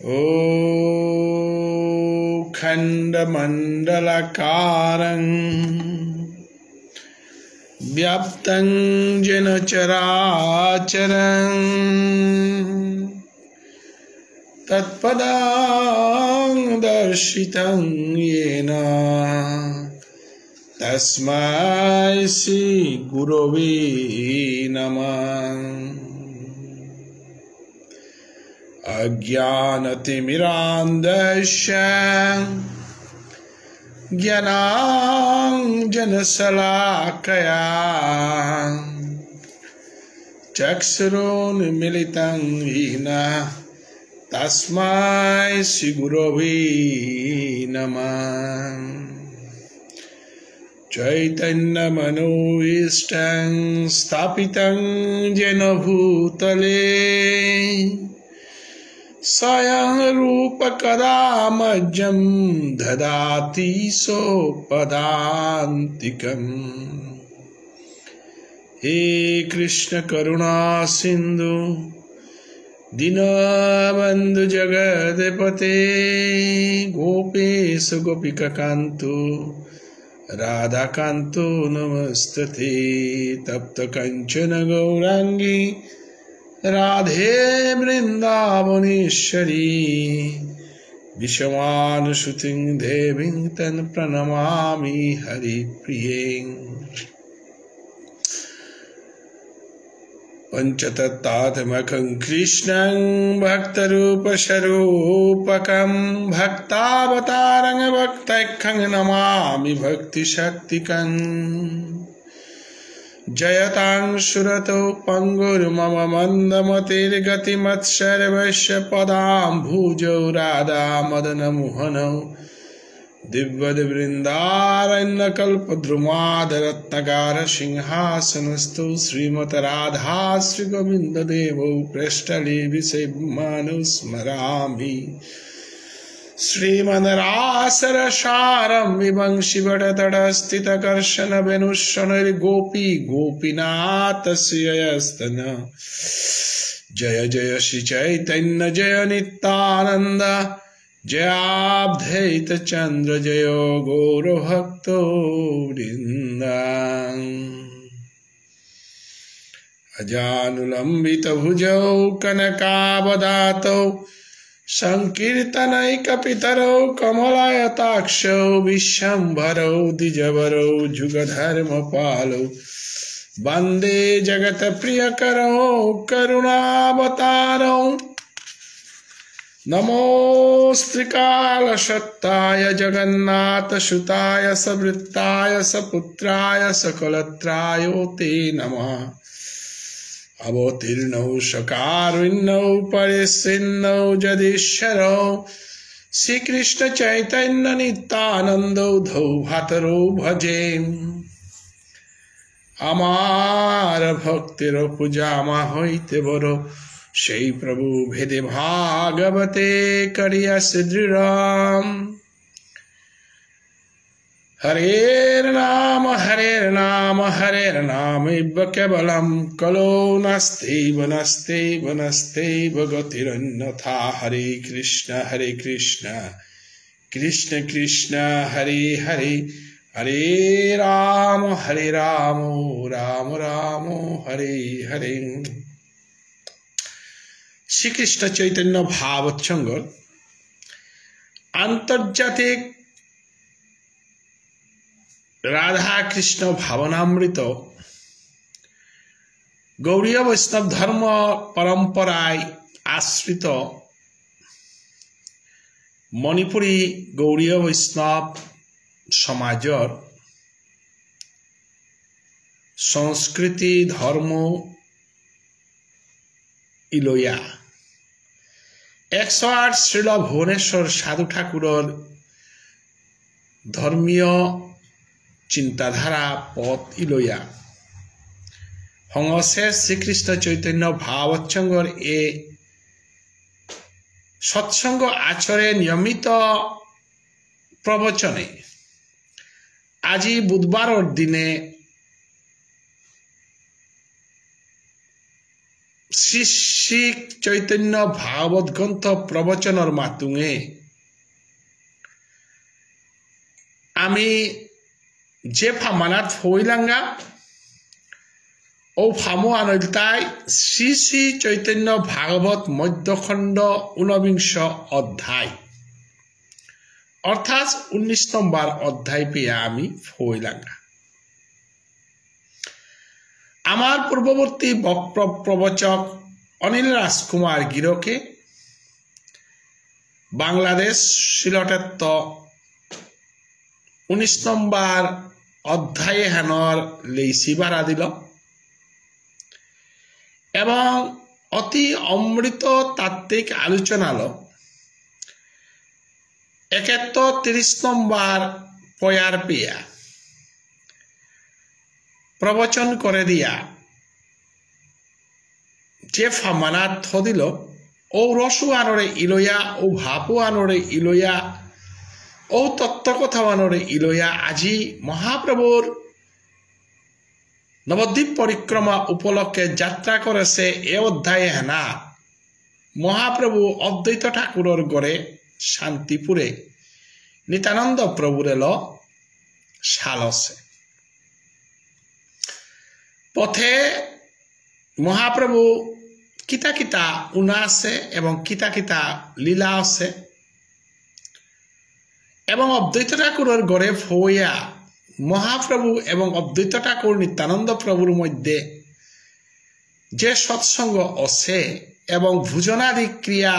O Khandamandalakarang Vyaptang Jena Characharam Tatpadang Darshitang Yena Tasmai Sri Gurave Namah. Ajnanatimirandasya Jnanam Janasalakaya Chaksurun Militang Hina Tasmai Sri Gurave Namah. Chaitanya Manoishtam Sthapitam Jena Bhutale Sayang Rupa Kadamajam Dadati Sopadantikam. He Krishna Karuna Sindhu Dinabandhu Jagadepate Gopesha Gopika Kanto Radha Kanto Namastate Tapta Kanchana Gaurangi Radhe Vrindavaneshwari Vishwanusuting Deving Tan Pranamami Hari Priyeng. Panchatattvamakam Krishnam Bhaktarupa Sharupakam Bhaktavatarang Bhaktaikkhang Namami Bhakti Shaktikam. Jayatang Surato Pangur Mama Mandamatir Gati Matsarvasya Padam Bhujo Radha Madana Muhano Divvad Vrindaranya Kalpadrumadharatnagara Singhasanastu Srimata Radha Sri Govinda Devo Prashtali Visebmanus Marami Srimanarasara Sharam Vibangshi Bhatatadastita Karshana Venushanari Gopi Gopinathasya Yastana Jaya Jaya Shri Chaitanya Jaya Nityananda Jaya Abdhaita Chandra Jaya Gaura Bhakto Vrinda. Ajanulambita Bhujau Kanakavadato Sankirtanaika Pitaro Kamalayataksho Vishambharo Dijavaro Jugadharma Palo Bande Jagata Priyakaro Karunavataro Namostrikala Shattaya Jagannatha Shutaya Savrittaya Saputraya Sakalatrayo Te Namah. Avotirno Shakarvinno Parisinno Jadisharo Sri Krishna Chaitanya Nityanando Dho Bhataro Bhajem. Amar Bhaktiro Pujama Hoite Boro Shai Prabhu Bhede Bhagavate Kariya Sidriram. Hare Rama Hare Rama Hare Rama Ibakabalam Kalo Naste Vanaste Vanaste Bhagatirannatha. Hare Krishna Krishna Krishna Hare Hare Hare Rama Rama Rama Hare Hare. Shri Krishna Chaitanya Bhavatsanga Antarjatik Radha Krishna Bhavanamrita Gauriya Vaishnava Dharma Paramparai Asrita Manipuri Gauriya Vaishnava Samajar Sanskriti Dharma Iloya 108 Srila Bhubaneswar সাধু ঠাকুরের ধর্মীয় চিন্তাধারা পথ ইলোয়া হংসের শ্রীকৃষ্ণ চৈতন্য ভাবচ্ছঙ্গর এ সৎসঙ্গ আচরে নিয়মিত প্রবচনে আজি বুধবারর দিনে শ্রী শ্রী চৈতন্য ভাগবত গ্রন্থ প্রবচনের মাতুঙে আমি যে ফামানাত ফইলাঙ্গা ও ফামু আনলতাই শ্রী শ্রী চৈতন্য ভাগবত মধ্যখণ্ড 19 অধ্যায় অর্থাৎ 19 নম্বর অধ্যায় পেয়ে আমি ফইলাঙ্গা। আমার পূর্ববর্তী প্রবচক অনিল রাজকুমার গিরকে বাংলাদেশ সিলটের 19 নম্বর অধ্যায়ে হেনর লেইসি বাড়া দিল এবং অতি অমৃত তাত্ত্বিক আলোচনালো 31 নম্বর পয়ার পিয়া প্রবচন করে দিয়া যে ফামানাত থদিল ও রসু আনরে ইলয়া ও ভাপু আনরে ইলয়া ও তত্ত্বকথা আনরে ইলয়া আজি মহাপ্রভুর নবদ্বীপ পরিক্রমা উপলক্ষে যাত্রা করেছে এ অধ্যায়ে হেনা মহাপ্রভু অদ্বৈত ঠাকুরের গড়ে শান্তিপুরে নিত্যানন্দ প্রভুর এলো সালসে পথে মহাপ্রভু কিতা কিতা উনা আছে এবং কিতা কিতা লীলা আছে এবং অদ্বৈত ঠাকুরের গড়ে ফইয়া মহাপ্রভু এবং অদ্বৈত ঠাকুর নিত্যানন্দ প্রভুর মধ্যে যে সৎসঙ্গ আছে এবং ভোজনাদি ক্রিয়া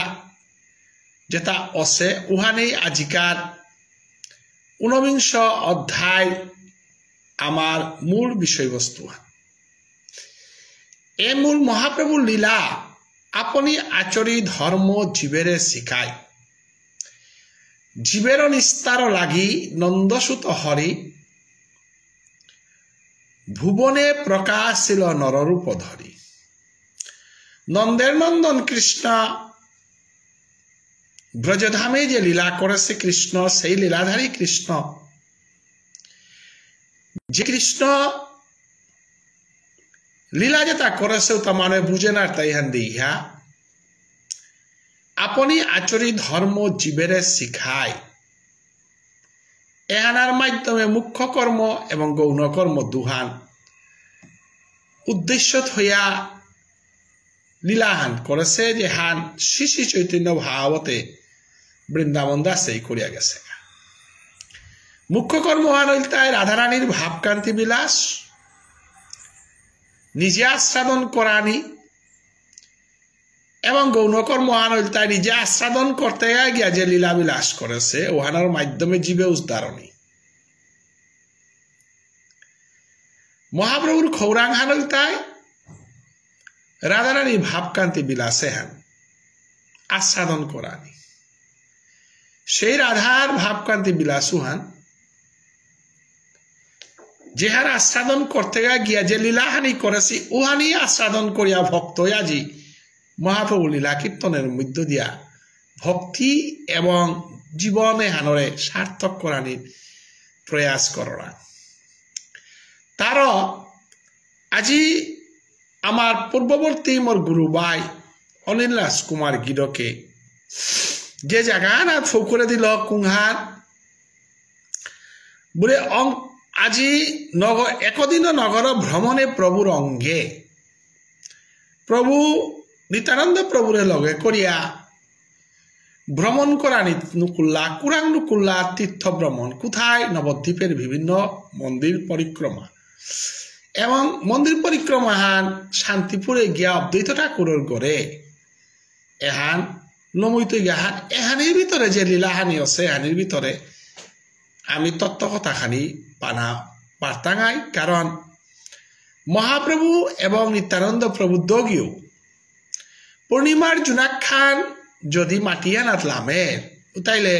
যেটা আছে উহানেই আজিকার 19 অধ্যায় আমার মূল বিষয়বস্তু। এ মূল মহাপ্রভুর লীলা আপনি আচরি ধর্ম জীবেরে শিখায় জীবের নিস্তার লাগি নন্দসুত হরি ভুবনে প্রকাশিল নররূপ ধরি। নন্দের নন্দন কৃষ্ণ ব্রজধামে যে লীলা করেছে কৃষ্ণ সেই লীলাধারী কৃষ্ণ যে কৃষ্ণ লীলা যেটা করেছে তা মানে বুঝে না তাই হান দিয়া আপনি আচরি ধর্ম জীবেরে শিখায় এহানার মাধ্যমে মুখ্য কর্ম এবং গৌণ কর্ম দুহান উদ্দেশ্য হইয়া লীলাহান করেছে যে হান শ্রী শ্রী চৈতন্য ভাগবতে বৃন্দাবন দাসেই করিয়া গেছে। মুখ্য কর্ম হান হইতায় রাধারানীর ভাবকান্তি বিলাস নিজে আস্বাদন করানি এবং গৌণকর্ম হান হইতায় নিজে আস্বাদন করতে গিয়া যে লীলা বিলাস করেছে ওহানার মাধ্যমে জীবে উদ্ধারণী। মহাপ্রভুর খৌরাং হান হইতায় রাধারানী ভাবকান্তি বিলাসে হান আস্বাদন করানি সেই রাধার ভাবকান্তি বিলাসু হান যেহার আস্বাদন করতে গিয়া যে লীলাহানি করেছি উহানি আস্বাদন করিয়া ভক্ত আজি মহাপ্রভু লীলা কীর্তনের মধ্য দিয়া ভক্তি এবং জীবনে হানরে সার্থক করানির প্রয়াস করা তার আজি আমার পূর্ববর্তী মোর গুরু ভাই অনিল রাজকুমার গিরকে যে জায়গা না ফৌকরে দিল কুংহার বলে আজি একদিন নগর ভ্রমণে প্রভুর অঙ্গে প্রভু নিত্যানন্দ প্রভুরে লগে করিয়া ভ্রমণ করা নুকুল্লা কুরাং নুকুল্লা তীর্থ ভ্রমণ কোথায় নবদ্বীপের বিভিন্ন মন্দির পরিক্রমা এবং মন্দির পরিক্রমা হান শান্তিপুরে গিয়া অদ্বৈত ঠাকুরের গড়ে এহান নমইত গিয়াহান এহানির ভিতরে যে লীলাহানি আছে এহানির ভিতরে আমি তত্ত্বকথাখানি পানা পারতাঙাই কারণ মহাপ্রভু এবং নিত্যানন্দ প্রভু দগিও পূর্ণিমার জুনাক্ষান যদি মাটিয়া নাতলামের তাইলে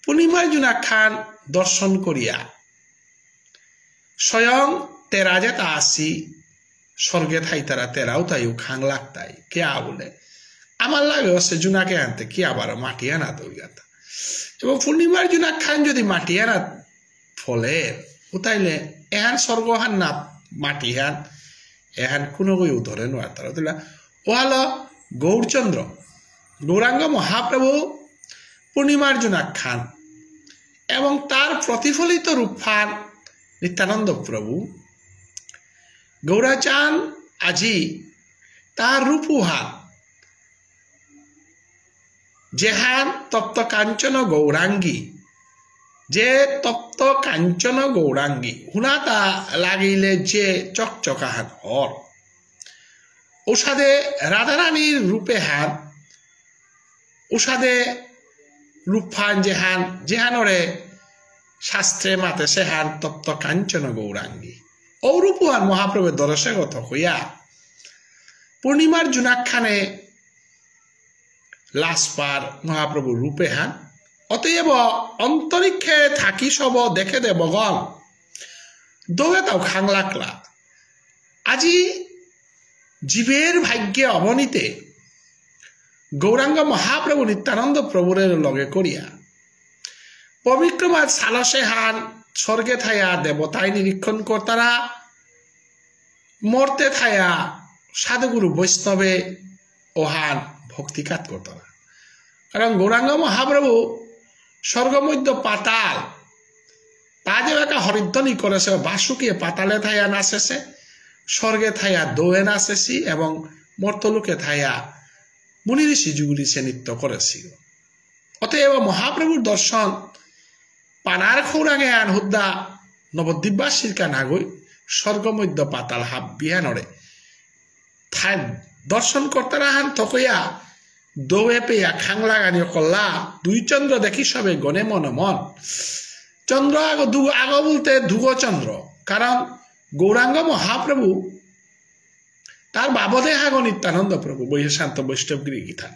পূর্ণিমার জুনাক্ষান দর্শন করিয়া স্বয়ং তেরা যেটা আসি স্বর্গে থাই তারা তেরাও তাইও খাং লাগতাই কে বলে আমার লাগে সে জুনাকে আনতে কি আবার মাটিয়া না দৌড়াতা এবং পূর্ণিমার জুনাক্ষান যদি মাটিয়া না ফলে উতাইলে এহান স্বর্গহান না মাটিহান এহান কোনো ধরে নোয়ার তারা ও হলো গৌরচন্দ্র গৌরাঙ্গ মহাপ্রভু পূর্ণিমার জুনাখ্যান এবং তার প্রতিফলিত রূপফান নিত্যানন্দ প্রভু গৌরাচান আজি তার রূপুহান যেহান তপ্ত কাঞ্চন গৌরাঙ্গী যে তপ্ত কাঞ্চন গৌরাঙ্গী হুনাতা লাগিলে যে চকচকাহান হর ওষাদে রাধারানীর রূপে হান ওষাদে রূপফান যেহান যেহানরে শাস্ত্রে মাতে সেহান তপ্ত কাঞ্চন গৌরাঙ্গী ও রূপহান মহাপ্রভুর দর্শগত হইয়া পূর্ণিমার জুনাখ্যানে লাসপার মহাপ্রভু রূপে হান অতএব অন্তরিক্ষে থাকি সব দেখে দে বগল দৌড়ে তাও খাংলাকলা আজি জীবের ভাগ্যে অবনীতে গৌরাঙ্গ মহাপ্রভু নিত্যানন্দ প্রভুরের লগে করিয়া পবিত্রমাদ সালসে হান স্বর্গে থায়া দেবতায় নিরীক্ষণ কর্তারা মর্তে থায়া সাধুগুরু বৈষ্ণবে ওহান ভক্তিকাত কর্তারা কারণ গৌরাঙ্গ মহাপ্রভু স্বর্গমধ্য পাতাল তা যে একটা হরিধ্বনি করেছে বাসুকিয়ে পাতালে থাইয়া নাচেছে স্বর্গে থাইয়া দোয়ে নাচেছি এবং মর্তলোকে থাইয়া মুনি ঋষি যুগুলি সে নৃত্য করেছিল অতএব মহাপ্রভুর দর্শন পানার খৌরাঙে আন হুদ্দা নবদ্বীপবাসীর কানাগই স্বর্গমধ্য পাতাল হাব বিহানরে থাই দর্শন করতারা হান থকইয়া দৌয়ে পেয়া খাংলা গানি কল্লা দুই চন্দ্র দেখি সবে গনে মন মন চন্দ্র আগ বলতে ধুগচন্দ্র কারণ গৌরাঙ্গ মহাপ্রভু তার বাবদে হাগ নিত্যানন্দ প্রভু বৈশান্ত বৈষ্ণবগিরি গীতা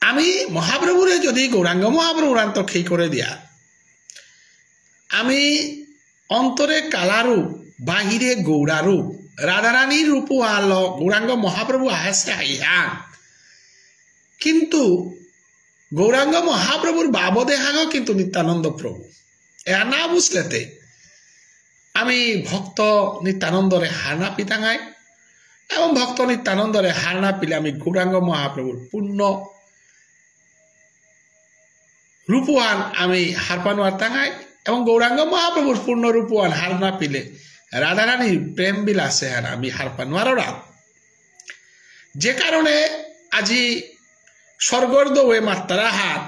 আমি মহাপ্রভুরে যদি গৌরাঙ্গ মহাপ্রভুর আন্তঃক্ষেই করে দিয়া আমি অন্তরে কালারূপ বাহিরে গৌরারূপ রাধারানীর রূপ আল গৌরাঙ্গ মহাপ্রভু আহাসে আইহান কিন্তু গৌরাঙ্গ মহাপ্রভুর বাবদে হাগ কিন্তু নিত্যানন্দ প্রভু এ না বুঝলেতে আমি ভক্ত নিত্যানন্দরে হারনা পিতাঙাই এবং ভক্ত নিত্যানন্দরে হারনা পিলে আমি গৌরাঙ্গ মহাপ্রভুর পূর্ণ রূপওয়ান আমি হারপানোয়ার টাঙাই এবং গৌরাঙ্গ মহাপ্রভুর পূর্ণ রূপওয়ান হারনা পিলে রাধারানীর প্রেম বিলাসে হার আমি হারপানোয়ারা যে কারণে আজি স্বর্গর দৌয়ে মাত্রা হার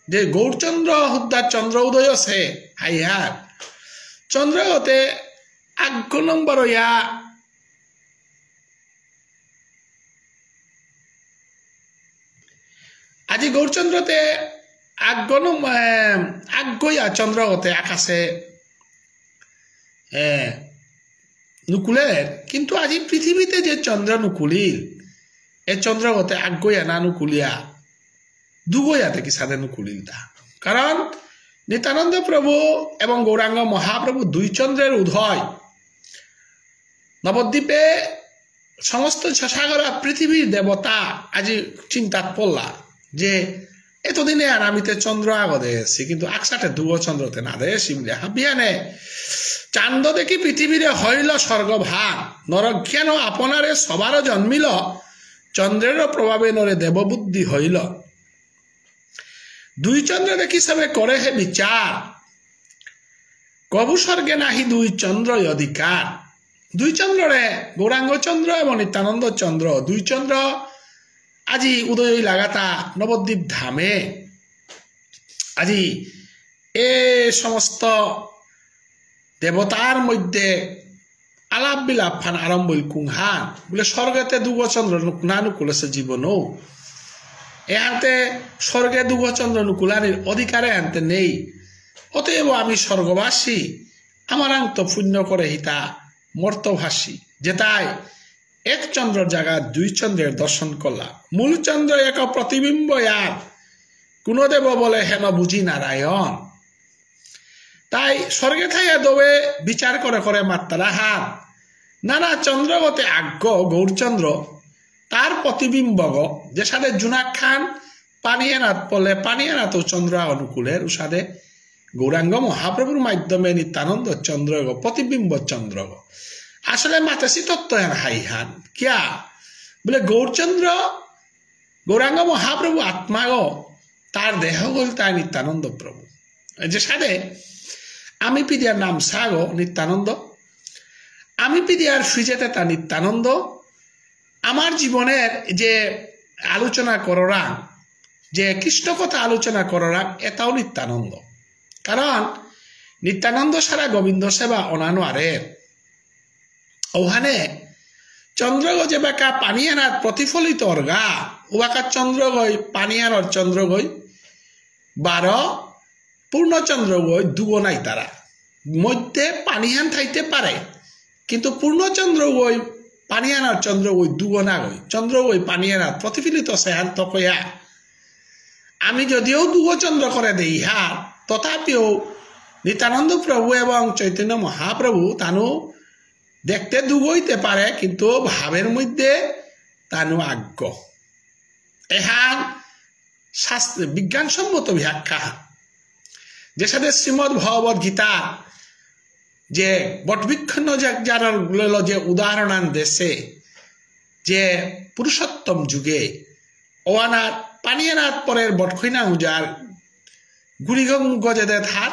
যে গৌরচন্দ্র হুদ্দার চন্দ্র উদয় আছে হাইহার চন্দ্রগতে 8 নম্বর ইয়া আজি গৌরচন্দ্রতে 8 ইয়া চন্দ্রগতে আকাশে নুকুলের কিন্তু আজি পৃথিবীতে যে চন্দ্র নুকুলিল এ চন্দ্রগতে 8 ইয়া না নুকুলিয়া 2 ইয়া থেকে সাদে নুকুলিল তা কারণ নিত্যানন্দ প্রভু এবং গৌরাঙ্গ মহাপ্রভু দুই চন্দ্রের উদয় নবদ্বীপে সমস্ত সাগরা পৃথিবীর দেবতা আজি চিন্তাত পড়লা যে এতদিনে আর আমিতে চন্দ্র আগদে এসেছি কিন্তু আকসাটে দুগো চন্দ্রতে না দে শিমলে হাবিয়ানে চান্দ দেখি পৃথিবীরে হইল স্বর্গভাগ নরজ্ঞান আপনারে সবার জন্মিল চন্দ্রের প্রভাবে নরে দেববুদ্ধি হইল দুই চন্দ্র দেখি সবে করে হে বিচার কবু স্বর্গে নাহি দুই চন্দ্র অধিকার দুই চন্দ্রে গৌরাঙ্গ চন্দ্র এবং নিত্যানন্দ চন্দ্র দুই চন্দ্র আজি উদয় লাগাতা নবদ্বীপ ধামে আজি এ সমস্ত দেবতার মধ্যে আলাপ বিলাপ ফান আরম্ভ কুংহান বলে স্বর্গতে দুগো চন্দ্র নানুকুলেছে জীবনও এহাতে স্বর্গে দুগো চন্দ্র নুকুলানির অধিকারে আনতে নেই অতএব আমি স্বর্গবাসী আমার আন্ত পুণ্য করে হিতা মর্তভাসী যেটাই এক চন্দ্রের জায়গায় দুই চন্দ্রের দর্শন করলাম মূল চন্দ্র এক প্রতিবিম্ব আর কোন দেব বলে হেন বুঝি নারায়ণ তাই স্বর্গে থাইয়া দৌয়ে বিচার করে করে মাত্রা হার নানা চন্দ্রগতে আজ্ঞ গৌরচন্দ্র তার প্রতিবিম্বগ যে সাথে জুনাখ্যান পানিয়ানাথ পড়লে পানিয়ানাথ চন্দ্র অনুকূলের উসাদে গৌরাঙ্গ মহাপ্রভুর মাধ্যমে নিত্যানন্দ চন্দ্র প্রতিবিম্ব চন্দ্র আসলে মাতাসি তত্ত্ব হেন হাইহান কিয়া বলে গৌরচন্দ্র গৌরাঙ্গ মহাপ্রভু আত্মাগো তার দেহ গল তাই নিত্যানন্দ প্রভু যে সাথে আমি পিদিয়ার নাম সাগো নিত্যানন্দ আমি পিদিয়ার ফিজেতে তা নিত্যানন্দ আমার জীবনের যে আলোচনা কররা যে কৃষ্ণ কথা আলোচনা কররা এটাও নিত্যানন্দ কারণ নিত্যানন্দ সারা গোবিন্দ সেবা অনানো আরে ওখানে চন্দ্রগো যে বাকা পানিয়ানার প্রতিফলিত অর্গা ওবাকা চন্দ্রগই পানিয়ানোর চন্দ্রগই 12 পূর্ণচন্দ্রগই দুগোনাই তারা মধ্যে পানিহান থাইতে পারে কিন্তু পূর্ণচন্দ্রগই পানিয়ানার চন্দ্রগই দুগোনা গই চন্দ্রগই পানিয়ানার প্রতিফলিত সেহান তকয়া আমি যদিও দুগো চন্দ্র করে দেই হা তথাপিও নিত্যানন্দ প্রভু এবং চৈতন্য মহাপ্রভু তানু দেখতে দুগইতে পারে কিন্তু ভাবের মধ্যে তানু আজ্ঞ এহান শাস্ত্র বিজ্ঞানসম্মত ব্যাখ্যা যে সাথে শ্রীমদ ভগবত গীতা যে বটবৃক্ষণ্য যারা যে উদাহরণ দেশে যে পুরুষোত্তম যুগে ওয়ানাথ পানিয়ানাথ পরের বটখইনা উজার গুড়িগম গজেদে থার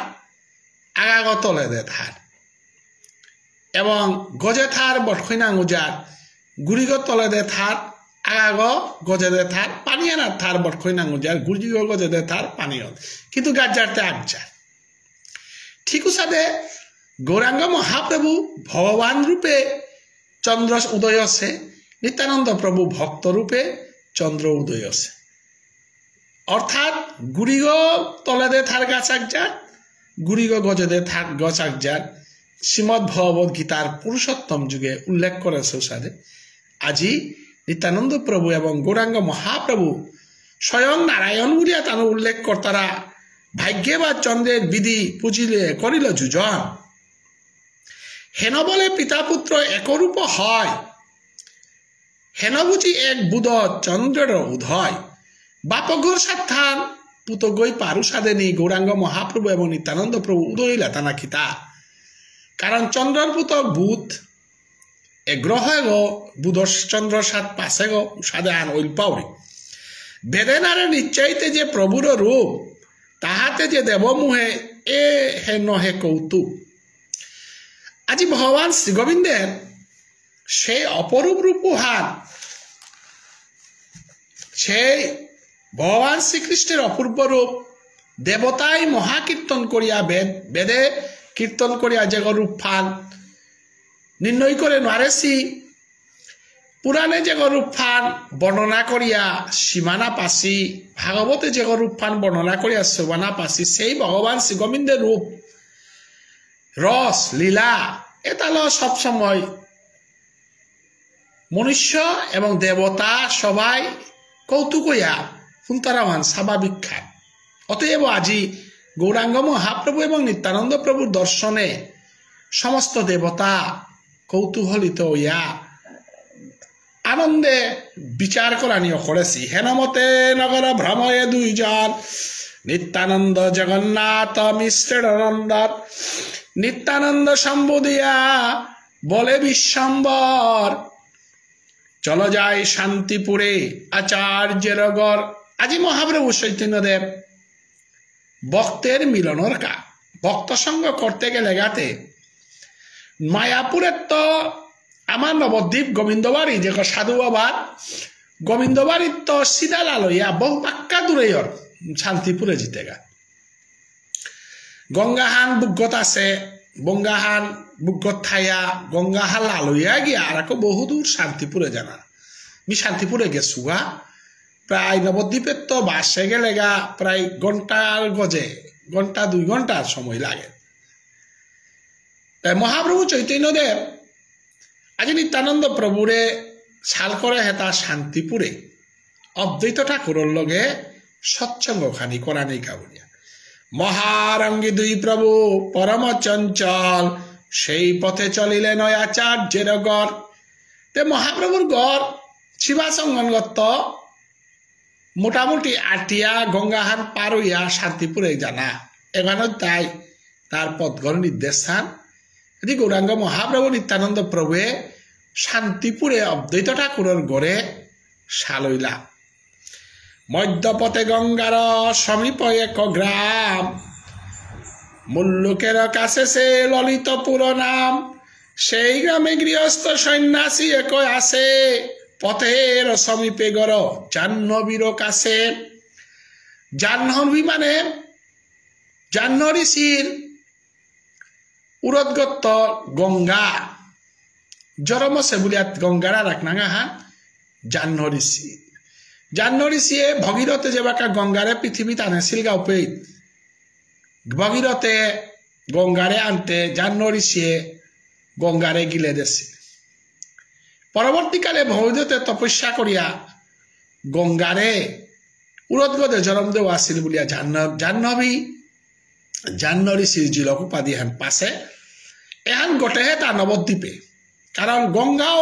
আগাগত লেদে থার এবং গজে থার বটখইনা উজার গুড়িগ তলেদে থার আগাগ গজেদে থার পানিয়ানাথ থার বটখইনা উজার গুড়িগ গজেদে থার পানীয় কিন্তু গাজারতে আগজা ঠিক সাথে গৌরাঙ্গ মহাপ্রভু ভগবান রূপে চন্দ্র উদয় আছে নিত্যানন্দ প্রভু ভক্ত রূপে চন্দ্র উদয় আছে অর্থাৎ গুড়িগ তলেদে থার গাছ আগজার গুড়িগ গজেদে থার গছ আগজার শ্রীমদ ভগবত গীতার পুরুষোত্তম যুগে উল্লেখ করেছে সাথে আজি নিত্যানন্দ প্রভু এবং গৌরাঙ্গ মহাপ্রভু স্বয়ং নারায়ণ গুলিয়া তানো উল্লেখ কর্তারা ভাগ্যে বা চন্দ্রের বিধি পুজিলে করিল যুজন হেন বলে পিতা পুত্র একরূপ হয় হেন বুঝি এক বুধ চন্দ্রের উদয় বাপঘর সাত্থান পুতগই পারু সাধেনি গৌরাঙ্গ মহাপ্রভু এবং নিত্যানন্দ প্রভু উদয় লাতানা খিতা কারণ চন্দ্রর পুত বুধ গ্রহ গো বুধ চন্দ্র সাত পাশে গো সাদে আন ওইল পাউরি বেদেনারে নিশ্চয়তে যে প্রভুর রূপ তাহাতে যে দেবমুহে এ হে নহে কৌতুক আজি ভগবান শ্রী গোবিন্দের সেই অপরূপ রূপহান সেই ভগবান শ্রীকৃষ্ণের অপূর্ব রূপ দেবতাই মহাকীর্তন করিয়া বেদে কীর্তন করিয়া যে রূপ ফান নির্ণয় করে নারেসি পুরাণে যে রূপ ফান বর্ণনা করিয়া সীমানা পাশি ভাগবতে যে রূপ ফান বর্ণনা করিয়া সীমানা পাশি সেই ভগবান শ্রী গোবিন্দের রূপ রস লীলা এতাল সবসময় মনুষ্য এবং দেবতা সবাই কৌতুক হইয়া ফুন্তারামান স্বাভাবিক খায় অতএব আজি গৌরাঙ্গ মহাপ্রভু এবং নিত্যানন্দ প্রভুর দর্শনে সমস্ত দেবতা কৌতূহলিত হইয়া আনন্দে বিচার করানিও করেছি হেনমতে নগর ভ্রময়ে দুইজন নিত্যানন্দ জগন্নাথ মিশ্রেণানন্দ নিত্যানন্দ সম্বোধিয়া বলে বিশ্বম্বর চলো যায় শান্তিপুরে আচার্যের গড় আজি মহাপ্রভু চৈতন্যদেব ভক্তের মিলনের কা ভক্ত সঙ্গ করতে গেলে গাতে মায়াপুরের তো আমার নবদ্বীপ গোবিন্দবাড়ি যে সাধু বাবার গোবিন্দবাড়ির তো সিদালা লইয়া বহু পাক্কা দূরে শান্তিপুরে জিতে গা গঙ্গাহান বুগত আছে বঙ্গাহান বুগত থাইয়া গঙ্গাহান লালইয়া গিয়া আর বহু দূর শান্তিপুরে জানা আমি শান্তিপুরে গেছু গা প্রায় নবদ্বীপের তো বাসে গেলে গা প্রায় ঘন্টার গজে ঘন্টা 2 ঘন্টার সময় লাগে তাই মহাপ্রভু চৈতন্যদেব আজি নিত্যানন্দ প্রভুরে ছাল করে হেতা শান্তিপুরে অদ্বৈত ঠাকুরের লগে সৎসঙ্গ খানি করা নেই কাবুলিয়া মহারঙ্গী দুই প্রভু পরম চঞ্চল সেই পথে চলিলে নয় আচার্যের গড় তে মহাপ্রভুর গড় শিবাসঙ্গনগত মোটামুটি আটিয়া গঙ্গাহান পার হইয়া শান্তিপুরে জানা এখানে তাই তার পথগর নির্দেশ স্থান এটি গৌরাঙ্গ মহাপ্রভু নিত্যানন্দ প্রভুয়ে শান্তিপুরে অদ্বৈত ঠাকুরের গড়ে সালইলা মধ্যপথে গঙ্গার সমীপ এক গ্রাম মুল্লুকের কাছে সে ললিতপুর নাম সেই গ্রামে গৃহস্থ সন্ন্যাসী এক আছে পথের সমীপে গড় জাহ্নবীর কাছে জাহ্নবী মানে জাহ্ন ঋষির উরদগত গঙ্গা জরমসে বলিয়া গঙ্গারা রাখনাঙা হা জাহ্ন ঋষিয়ে ভগীরথে যে বাকা গঙ্গারে পৃথিবীতে আনেছিল গাউপে ভগীরথে গঙ্গারে আনতে জাহ্ন ঋষিয়ে গঙ্গারে গিলে দিছিল পরবর্তীকালে ভগীরথে তপস্যা করিয়া গঙ্গারে উরদগদে জরম দেওয়া আসিল বলিয়া জাহ্নবী জাহ্ন ঋষির জিলক উপাধি হান পাশে এহান গটেহে তা নবদ্বীপে কারণ গঙ্গাও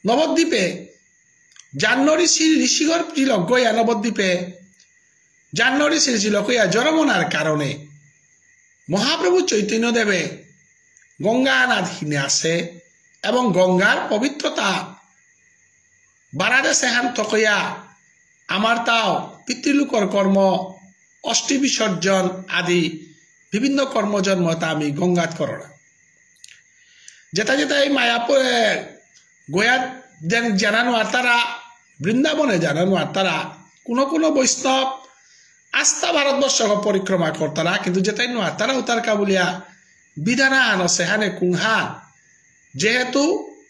নবদ্বীপে জাহ্ন ঋষির ঋষিগর জিলক গইয়া নবদ্বীপে জাহ্ন ঋষির জিলক হইয়া জরমনার কারণে মহাপ্রভু চৈতন্যদেবে গঙ্গা আনাধীনে আছে এবং গঙ্গার পবিত্রতা বারাদে সেহান তকইয়া আমার তাও পিতৃলোকর কর্ম অষ্টি বিসর্জন আদি বিভিন্ন কর্মজন্মতা আমি গঙ্গাত করলাম যেটা যেটা এই মায়াপুরে গোয়া জানানো আর তারা বৃন্দাবনে জানানো আর তারা কোনো বৈষ্ণব আস্থা ভারতবর্ষ পরিক্রমা করতারা কিন্তু যেটাই নোয়ার তারা উতার কাবুলিয়া বিধানা আন সেহানে কুংহান যেহেতু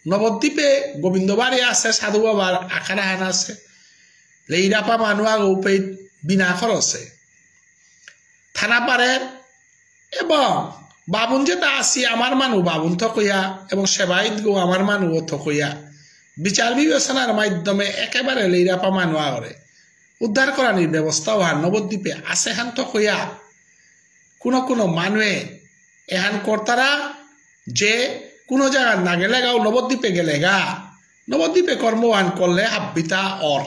নবদ্বীপে গোবিন্দবাড়ি আছে সাধু বাবার আখাড়া হান আছে লেইরাপা মানুয়া গৌপে বিনা খরচে থানা পারে এবং বাবুন যেটা আসি আমার মানুষ বাবুন থকইয়া এবং সেবাইত গো আমার মানুষ থকইয়া বিচার বিবেচনার মাধ্যমে একেবারে লেইরাপা মানুয়া করে উদ্ধার করার ব্যবস্থাও হান নবদ্বীপে আছে হান থকইয়া কোনো মানুষে এহান কর্তারা যে কোনো জায়গায় না গেলে গাও নবদ্বীপে গেলে গা নবদ্বীপে কর্মহান করলে হাব্বিতা অর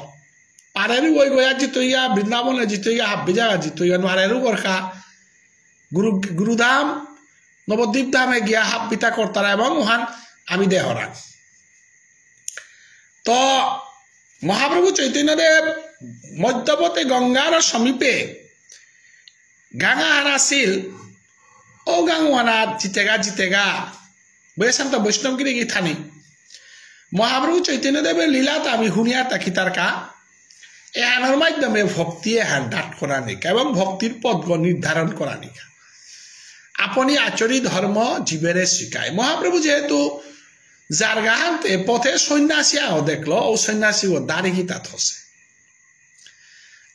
পারেরু ওই গয়া জিতইয়া বৃন্দাবনে জিতইয়া হাব্বি জায়গা জিতইয়া পারেরু গরখা গুরুধাম নবদ্বীপ ধামে গিয়া হাব্বিতা কর্তারা এবং ওহান আমি দেহরান তো মহাপ্রভু চৈতন্যদেব মধ্যপথে গঙ্গার সমীপে গাঙা হানাছিল ও গাঙুয়ানা জিতেগা বৈশান তো বৈষ্ণবগিরি গি থানি মহাপ্রভু চৈতন্যদেবের লীলাত আমি হুনিয়া তাকি তার কা এহানোর মাধ্যমে ভক্তি এহান ডাট করা নিকা এবং ভক্তির পদ নির্ধারণ করা নিকা আপনি আচরি ধর্ম জীবেরে শিখায় মহাপ্রভু যেহেতু যার গাহান্তে পথে সন্ন্যাসী আও দেখলো ও সন্ন্যাসী ও দাড়ি গীতা থসে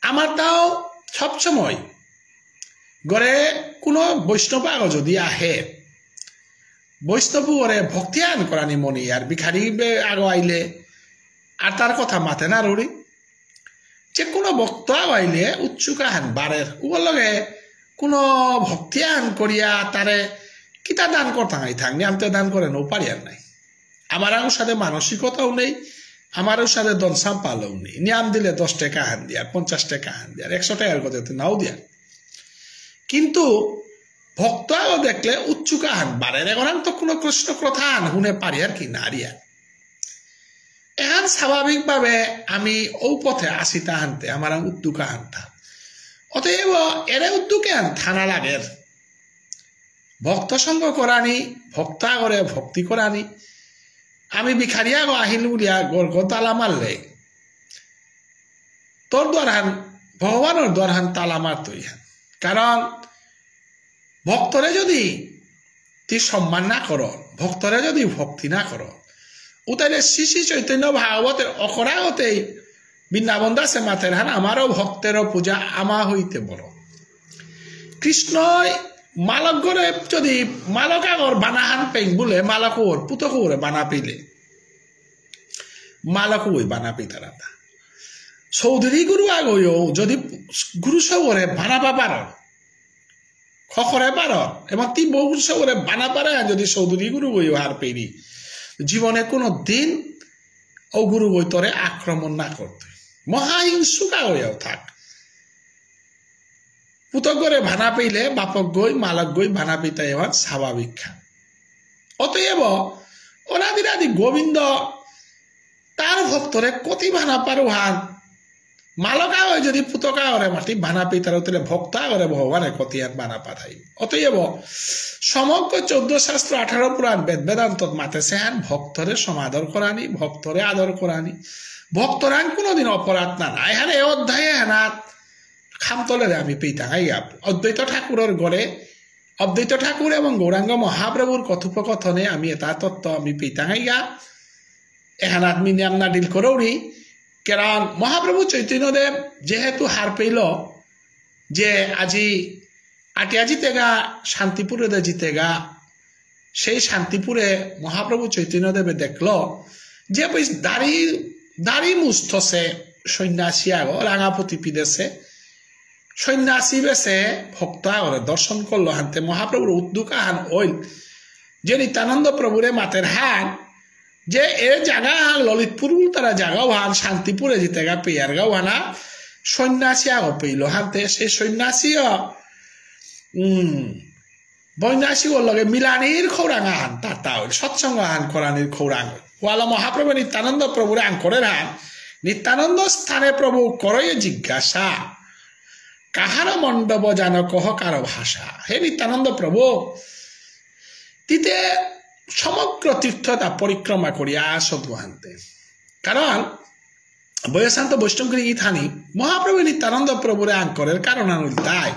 আমার তাও সবসময় গড়ে কোনো বৈষ্ণব আগ যদি আহে বৈষ্ণব ওরে ভক্তি আন করানি মনি আর ভিখারি আগ আইলে আর তার কথা মাথে না রড়ি যে কোনো ভক্ত আগ আইলে উৎসুকা হান বারের উবর লগে কোনো ভক্তি আন করিয়া তারে কিতা দান করতাম থাকনি আমি তো দান করে নো পারি আর নাই আমার সাথে মানসিকতাও নেই আমার সাথে দনসাম পালেও নেই নিয়াম দিলে 10 টাকা হান দিয়ার 50 টাকা হান দিয়ার 100 টাকার কথা নাও দিয়ার কিন্তু ভক্ত দেখলে উচ্চুকা হান বাড়ে এখন তো কোনো কৃষ্ণ কথা হান শুনে পারি আর কি নারিয়া এখন স্বাভাবিকভাবে আমি ও পথে আসিতা হানতে আমার উদ্যোগা হানতা অতএব এরে উদ্যোগে হান থানা লাগের ভক্ত সঙ্গ করানি ভক্তা করে ভক্তি করানি আমি ভিখারিয়া গো আহিল বুলিয়া গর্গ তালা মারলে তোর দ্বার হান ভগবানের দ্বার হান তালা মারতই হান কারণ ভক্তরে যদি তুই সম্মান না কর ভক্তরে যদি ভক্তি না কর ও তাইলে শ্রী চৈতন্য ভাগবতের অকরাগতেই বৃন্দাবন দাসে মাথের হান আমারও ভক্তেরও পূজা আমা হইতে বড় কৃষ্ণ মালক গড়ে যদি মালক আগর বানাহান পেং বলে মালক ওর পুতক ওরে বানা পেলে মালক ওই বানা পেতার চৌধুরী গুরু আগও যদি গুরু সবরে বানাবা পার খখরে পার এবং তিন বহু সবরে বানা পারে যদি চৌধুরী গুরু বই হার পেরি জীবনে কোনো দিন ও গুরু বই তরে আক্রমণ না করতে মহাহিংসুকা হয়েও থাক পুতক করে ভানা পেলে বাপক গই মালক গই ভানা পেতে এবার স্বাভাবিক খা অতএব অনাদিরাদি গোবিন্দ তার ভক্তরে কতি ভানা পারুহান মালকা হয় যদি পুতকা ওরে মাটি বানা পিতার তাহলে ভক্তা করে ভগবানের কতিয়ান বানা পাঠাই অতএব সমগ্র 14 শাস্ত্র 18 পুরাণ বেদ বেদান্ত মাতে সেহান ভক্তরে সমাদর করানি ভক্তরে আদর করানি ভক্তরাং কোনোদিন অপরাধ না নাই হ্যাঁ এ অধ্যায়ে হ্যাঁ খামতলে আমি পেইতাঙাই অদ্বৈত ঠাকুরের গড়ে অদ্বৈত ঠাকুর এবং গৌরাঙ্গ মহাপ্রভুর কথোপকথনে আমি এটা তত্ত্ব আমি পেইতাঙাই এখানাত মিনিয়াম না ডিল করেওনি কারণ মহাপ্রভু চৈতন্যদেব যেহেতু হার পেল যে আজি আটিয়া জিতেগা শান্তিপুরে জিতেগা সেই শান্তিপুরে মহাপ্রভু চৈতন্যদেবে দেখল যে দাড়ি মুস্তছে সন্ন্যাসী আগ রাঙাপতি পিদেছে সন্ন্যাসী বেছে ভক্ত আগরে দর্শন করলো হানতে মহাপ্রভুর উদ্যোগ হান ওইল যে নিত্যানন্দ প্রভুরে মাতের হান যে এ জায়গা ললিতপুর তারা জায়গাও হান শান্তিপুরে জিতেগা পেয়ারগাঁও হানা সন্ন্যাসী আগ পেইল হানতে সেই সন্ন্যাসী বন্যাসী ওর লগে মিলানির খৌরাং হান তাতা হইল সৎসঙ্গ হান করানির খৌরাং ওয়ালা মহাপ্রভু নিত্যানন্দ প্রভুরে আঙ্করের হান নিত্যানন্দ স্থানে প্রভু করয়ে জিজ্ঞাসা কাহার মণ্ডপ জান কহ কার ভাষা হে নিত্যানন্দ প্রভু তিতে সমগ্র তীর্থতা পরিক্রমা করিয়া সদ্গুহান্তে কারণ বয়সান্ত বৈষ্ণবগিরি ইথানি মহাপ্রভু নিত্যানন্দ প্রভুরে আঙ্করের কারণ আনুল তাই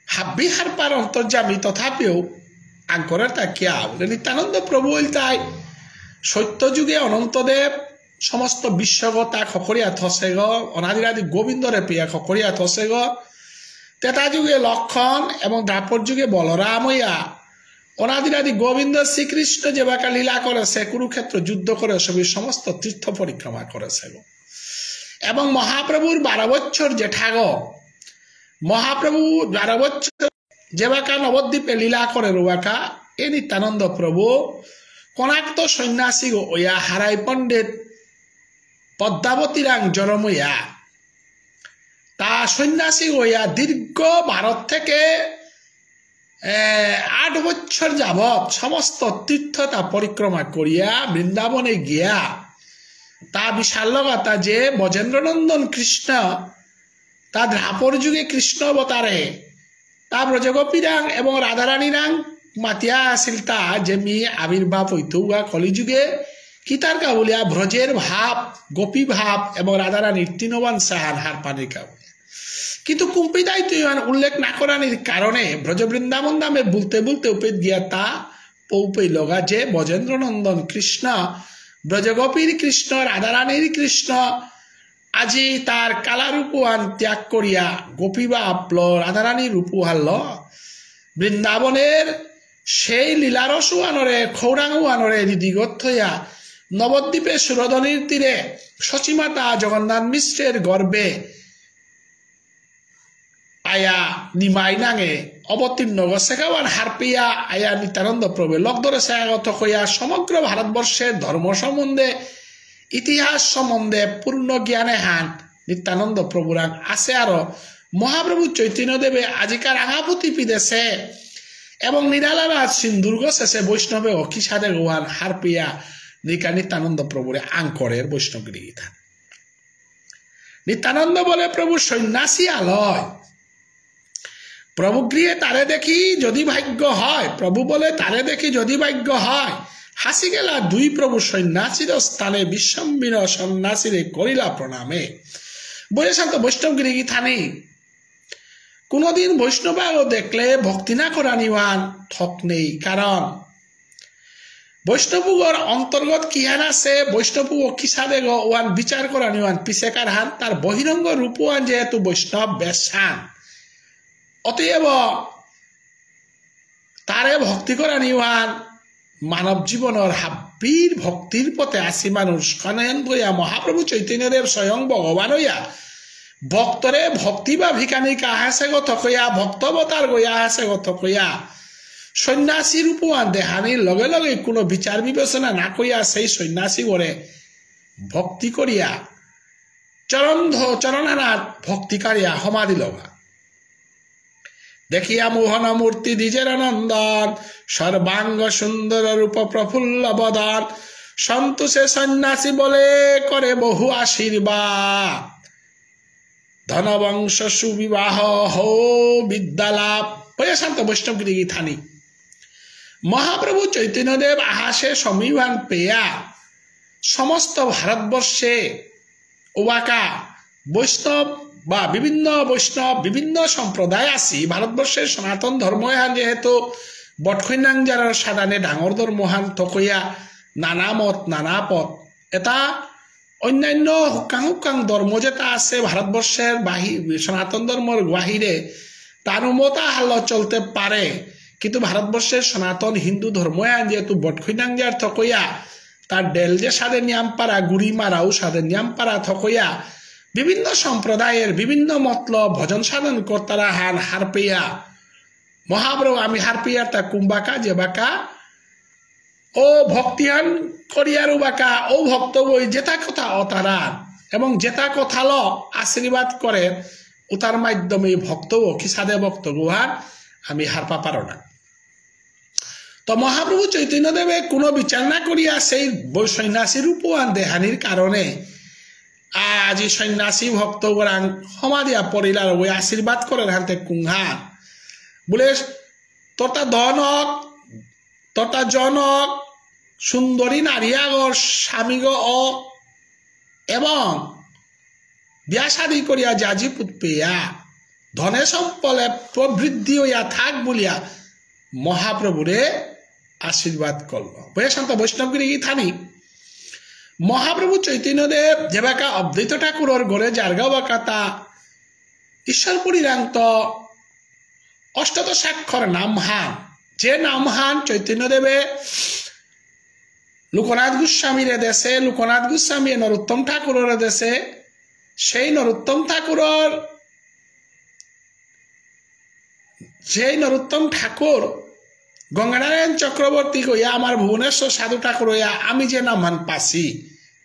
হাব্বিহার পার অন্তর্যামী তথাপিও আঙ্করের তা কিয়া বলে নিত্যানন্দ প্রভু হইল তাই সত্যযুগে অনন্তদেব সমস্ত বিশ্বগতা খকরিয়া থসে গ অনাদিরাদি গোবিন্দরে পিয়া খকরিয়া থসে গ তেতা যুগে লক্ষণ এবং দ্রাপর যুগে বলরাম হইয়া অনাদিরাদি গোবিন্দ শ্রীকৃষ্ণ যেবাকা লীলা করেছে কুরুক্ষেত্র যুদ্ধ করে সবই সমস্ত তীর্থ পরিক্রমা করেছে এবং মহাপ্রভুর 12 বছর জেঠা গ মহাপ্রভু 12 বছর যেবাকা নবদ্বীপে লীলা করে রুবাকা এ নিত্যানন্দ প্রভু কনাক্ত সন্ন্যাসী ওয়া হারাই পণ্ডিত পদ্মাবতী রাং জনমইয়া তা সন্ন্যাসী ওয়া দীর্ঘ ভারত থেকে 8 বছর যাবৎ সমস্ত তীর্থতা পরিক্রমা করিয়া বৃন্দাবনে গিয়া তা বিশাল লগতা যে ব্রজেন্দ্রনন্দন কৃষ্ণ তা দ্রাপর যুগে কৃষ্ণ অবতারে তা ব্রজগোপীরাং এবং রাধারানী রাং মাতিয়া আসিল তা যেমি আবির্ভাব হইতো কলিযুগে কিতারকা বলিয়া ব্রজের ভাব গোপী ভাব এবং রাধারানীর তৃণবান সাহার হার পানির কাবুলিয়া কিন্তু কুম্পিদাই উল্লেখ না করানির কারণে ব্রজ বৃন্দাবন নামে বলতে বলতে উপেদ গিয়া তা পৌপই লগা যে ব্রজেন্দ্রনন্দন কৃষ্ণ ব্রজগোপীর কৃষ্ণ রাধারানীর কৃষ্ণ আজি তার কালা রূপহান ত্যাগ করিয়া গোপী বাপ রাধারানীর রূপহাল বৃন্দাবনের সেই লীলারস আনরে খৌরাং আনরে দিদিগত হইয়া নবদ্বীপে সুরধনীর তীরে শচীমাতা জগন্নাথ মিশ্রের গর্বে আয়া নিমাই নাঙে অবতীর্ণ গছেগাওয়ার হারপিয়া আয়া নিত্যানন্দ প্রভু লগদরে সেয়াগত হইয়া সমগ্র ভারতবর্ষের ধর্ম সম্বন্ধে ইতিহাস সম্বন্ধে পূর্ণ জ্ঞানে হান নিত্যানন্দ প্রভুরাং আছে আরো মহাপ্রভু চৈতন্যদেবে আজিকার আঙাপুতি পিদেছে এবং নিরালারাজ সিন্দুর গছেছে বৈষ্ণবে অখিসাদে গোয়ান হারপিয়া নিকা নিত্যানন্দ প্রভুরে আঙ্করের বৈষ্ণবগিরি গীতান নিত্যানন্দ বলে প্রভু সন্ন্যাসী আলয় প্রভু গৃহে তারে দেখি যদি ভাগ্য হয় প্রভু বলে তারে দেখি যদি ভাগ্য হয় হাসি গেলা দুই প্রভু সন্ন্যাসীর স্থানে বিশ্বম্বিন সন্ন্যাসীরে করিলা প্রণামে বলে শান্ত বৈষ্ণবগিরি গীতানি কোনদিন বৈষ্ণবাও দেখলে ভক্তি না করা নিওয়ান ঠক নেই কারণ বৈষ্ণবগর অন্তর্গত কিহান আছে বৈষ্ণব কিসাদে ওয়ান বিচার করা নিওয়ান পিছেকার হান তার বহিরঙ্গ রূপওয়ান যেহেতু বৈষ্ণব বেশান অতএব তারে ভক্তি করা নিওয়ান মানব জীবনের হাব্বির ভক্তির পথে আসি মানুষ কানেন বইয়া মহাপ্রভু চৈতন্যদেব স্বয়ং ভগবান হইয়া ভক্তরে ভক্তি বা ভিকানি কাহাসে গত কইয়া ভক্তবতার গইয়া হাসে গত কইয়া সন্ন্যাসী রূপওয়ান দেহানির লগে লগে কোনো বিচার বিবেচনা না কইয়া সেই সন্ন্যাসী করে ভক্তি করিয়া চরণানাথ ভক্তি কারিয়া সমাধি লগা দেখিয়া মোহন মূর্তি দ্বিজের নন্দন, সর্বাঙ্গ সুন্দর রূপ প্রফুল্ল বদন, সন্তোষে সন্ন্যাসী বলে করে বহু আশীর্বাদ, ধনবংশ সুবিবাহ হো বিদ্যালাভ। শান্ত বৈষ্ণবগিরি থানি মহাপ্রভু চৈতন্যদেব আহাসে সমীবান পেয়া সমস্ত ভারতবর্ষে ওবাকা বৈষ্ণব বা বিভিন্ন বৈষ্ণব বিভিন্ন সম্প্রদায় আছি। ভারতবর্ষের সনাতন ধর্মহান যেহেতু বটখৈনাংজার সাধানে ডাঙর ধর্মহান থকইয়া নানা মত নানা পথ, এটা অন্যান্য হুকাং হুকাং ধর্ম যেটা আছে ভারতবর্ষের সনাতন ধর্মের বাহিরে তার মতা হাল চলতে পারে, কিন্তু ভারতবর্ষের সনাতন হিন্দু ধর্মহান যেহেতু বটখৈনাংজার থকইয়া তার ডেল যে সাদে নিয়ামপাড়া গুড়ি মারাও সাদে নিয়ামপাড়া থকইয়া বিভিন্ন সম্প্রদায়ের বিভিন্ন মতলব ভজন সাধন কর্তারা হান হারপিয়া মহাপ্রভু আমি হারপিয়া তা কুম্বাকা যে বাকা ও ভক্তিহান করিয়ারু বাকা ও ভক্ত বই যেটা কথা অতারার এবং যেটা কথা ল আশীর্বাদ করে উতার মাধ্যমে ভক্ত ও কিসাদে ভক্ত গুহার আমি হারপা পারো না। তো মহাপ্রভু চৈতন্যদেবে কোনো বিচার না করিয়া সেই সন্ন্যাসীর উপহান দেহানির কারণে আজি সন্ন্যাসী ভক্ত গোরাং সমাধিয়া পড়িলার ওই আশীর্বাদ করে হাতে কুংহান বলে তথা ধনক তথা জনক সুন্দরী নারীয়াগর স্বামীগ অ এবং বিয়াসাদি করিয়া জাজি পুত পেয়া ধনে সম্পলে প্রবৃদ্ধি হইয়া থাক বলিয়া মহাপ্রভুরে আশীর্বাদ করল। বৈশান্ত বৈষ্ণবগিরি থানি মহাপ্রভু চৈতন্যদেব যেবাকা অদ্বৈত ঠাকুরের ঘরে জারগাও বাকা তা ঈশ্বরপুরী রান্ত অষ্টদশ স্বাক্ষর নামহান, যে নামহান চৈতন্যদেবে লোকনাথ গোস্বামীর দেশে লোকনাথ গোস্বামী নরোত্তম ঠাকুরের দেশে সেই নরোত্তম ঠাকুরের নরোত্তম ঠাকুর গঙ্গানারায়ণ চক্রবর্তী কইয়া আমার ভুবনেশ্বর সাধু ঠাকুর হইয়া আমি যে নামহান পাছি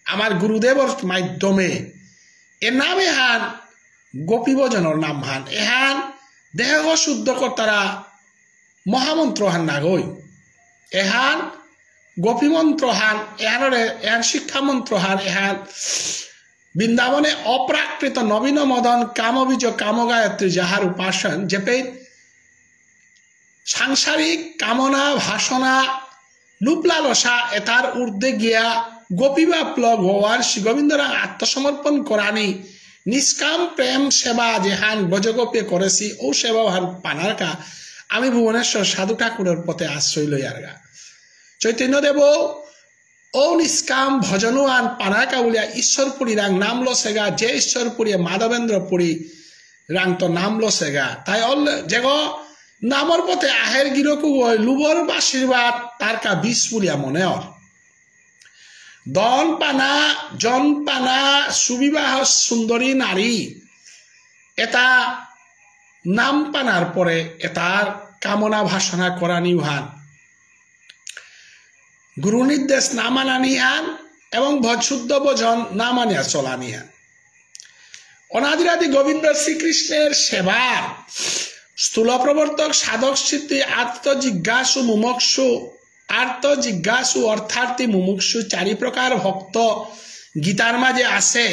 আমার গুরুদেবর মাধ্যমে এ নাম এহান গোপীবজনের নাম হান এহান দেহ শুদ্ধ কর্তারা মহামন্ত্র হান নাগই এহান গোপীমন্ত্র হান এহান শিক্ষামন্ত্র হান এহান বৃন্দাবনে অপ্রাকৃত নবীন মদন কামবীজ কামগায়ত্রী যাহার উপাসন যেপে সাংসারিক কামনা ভাসনা লুপলালসা এটার ঊর্ধ্বে গিয়া গোপীবাপ্লব হওয়ার শ্রীগোবিন্দরা আত্মসমর্পণ করানি নিষ্কাম প্রেম সেবা যেহান ব্রজগোপে করেছি ও সেবা হান পানারকা আমি ভুবনেশ্বর সাধু ঠাকুরের পথে আশ্রয় লইয়ারগা চৈতন্যদেব ও নিষ্কাম ভজনুয়ান পানারকা বলিয়া ঈশ্বরপুরী রাং নাম লসেগা যে ঈশ্বরপুরী মাধবেন্দ্রপুরী রাং তো নাম লসেগা তাই যেগ নামর পথে আহের গিরকু লুবর আশীর্বাদ তার কা বিষ বলিয়া মনে হয় দন পানা জন পানা সুবিবাহ সুন্দরী নারী এটা নাম পানার পরে এটার কামনা ভাষণা করানি হান গুরু নির্দেশ না মানানি হান এবং শুদ্ধ ভজন না মানিয়া চলানি হান অনাদিরাদি গোবিন্দ শ্রীকৃষ্ণের সেবার স্থূল প্রবর্তক সাধক সিদ্ধি আত্মজিজ্ঞাসু মুমুক্ষু আত্মজিজ্ঞাসু অর্থার্থী মুমুক্ষু চারি প্রকার ভক্ত গীতার মাঝে আছে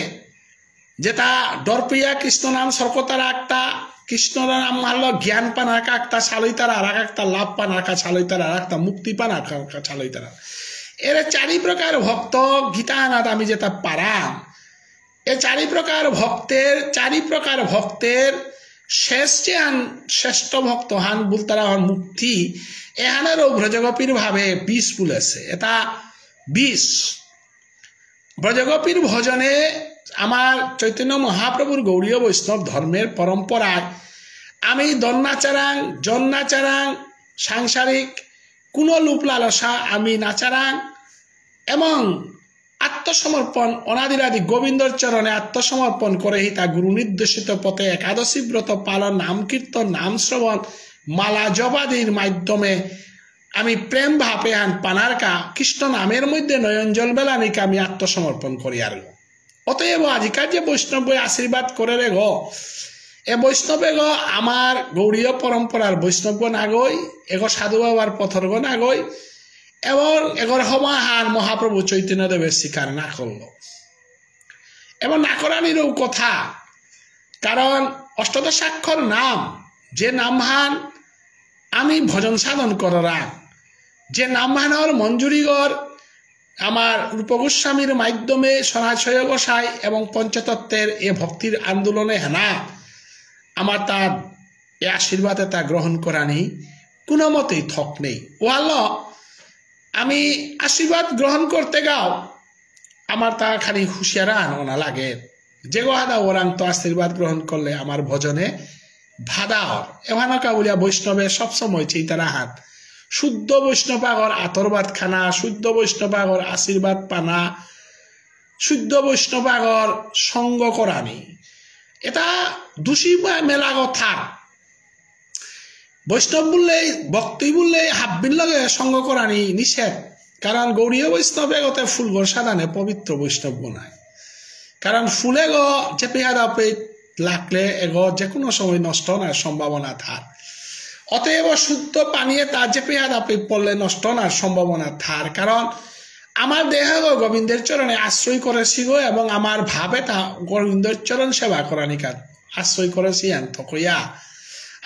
যেটা ডরপিয়া কৃষ্ণ নাম সর্কতার একটা কৃষ্ণ নাম মানল জ্ঞান পানার একটা ছালইতার আর একটা লাভ পানার ছালইতার আর একটা মুক্তি পানার ছালইতার এর চারি প্রকার ভক্ত গীতানাথ আমি যেটা পারাম এ চারি প্রকার ভক্তের শেষ যে হান শ্রেষ্ঠ ভক্ত হান বুলতারা হন মুক্তি এহানেরও ব্রজগোপীর ভাবে বিষ বলেছে এটা বিষ ব্রজগোপীর ভজনে আমার চৈতন্য মহাপ্রভুর গৌড়ীয় বৈষ্ণব ধর্মের পরম্পরায় আমি দন্নাচারাং জন্নাচারাং সাংসারিক কোনো লুপ লালসা আমি নাচারাং এবং আত্মসমর্পণ অনাদিরাদি গোবিন্দর চরণে আত্মসমর্পণ করে তা গুরু নির্দেশিত পথে একাদশী ব্রত পালন নাম কীর্তন নাম শ্রবণ মালা জবাদির মাধ্যমে আমি প্রেম ভাবে আন পানারকা কৃষ্ণ নামের মধ্যে নয়নজল বেলানিকে আমি আত্মসমর্পণ করি আর অতএব আজিকার যে বৈষ্ণব আশীর্বাদ করে রে গো এ বৈষ্ণবে গ আমার গৌরীয় পরম্পরার বৈষ্ণবগণ আগৈ এগো সাধু বাবার পথরগণ আগৈ এবং এগর সমাহার মহাপ্রভু চৈতন্যদেবের স্বীকার না করল এবং না করানিরও কথা কারণ অষ্টাদশাক্ষর নাম যে নামহান আমি ভজন সাধন করা যে নামহানর মঞ্জুরিগর আমার রূপগোস্বামীর মাধ্যমে সনাশয় গোসাই এবং পঞ্চতত্ত্বের এ ভক্তির আন্দোলনে হেনা আমার তার এ আশীর্বাদে তা গ্রহণ করা নেই কোনো মতেই থক নেই ওয়াল আমি আশীর্বাদ গ্রহণ করতে গাও আমার তা খালি হুঁশিয়ারা আনা লাগে যে গোহাদা ওরাং তো আশীর্বাদ গ্রহণ করলে আমার ভজনে ভাদা হর এভানকা বলিয়া বৈষ্ণবে সবসময় চিতারা হাত শুদ্ধ বৈষ্ণবাগর আতরবাদ খানা শুদ্ধ বৈষ্ণবাগর আশীর্বাদ পানা শুদ্ধ বৈষ্ণবাগর সঙ্গ করানি এটা দোষী মেলা কথা বৈষ্ণব বললে ভক্তি বললে হাব্বির লগে সঙ্গ করানি নিষেধ কারণ গৌরীয় বৈষ্ণব এগতে ফুলগর সাধানে পবিত্র বৈষ্ণব বনায় কারণ ফুলে গো যে পেয়াদা পেট লাগলে এগো যে কোনো সময় নষ্ট হওয়ার সম্ভাবনা থাক অতএব শুদ্ধ পানিয়ে তার যে পেয়াদা পেট পড়লে নষ্ট হওয়ার সম্ভাবনা থাক কারণ আমার দেহ গোবিন্দের চরণে আশ্রয় করেছি গো এবং আমার ভাবে তা গোবিন্দের চরণ সেবা করানি কাজ আশ্রয় করেছি কইয়া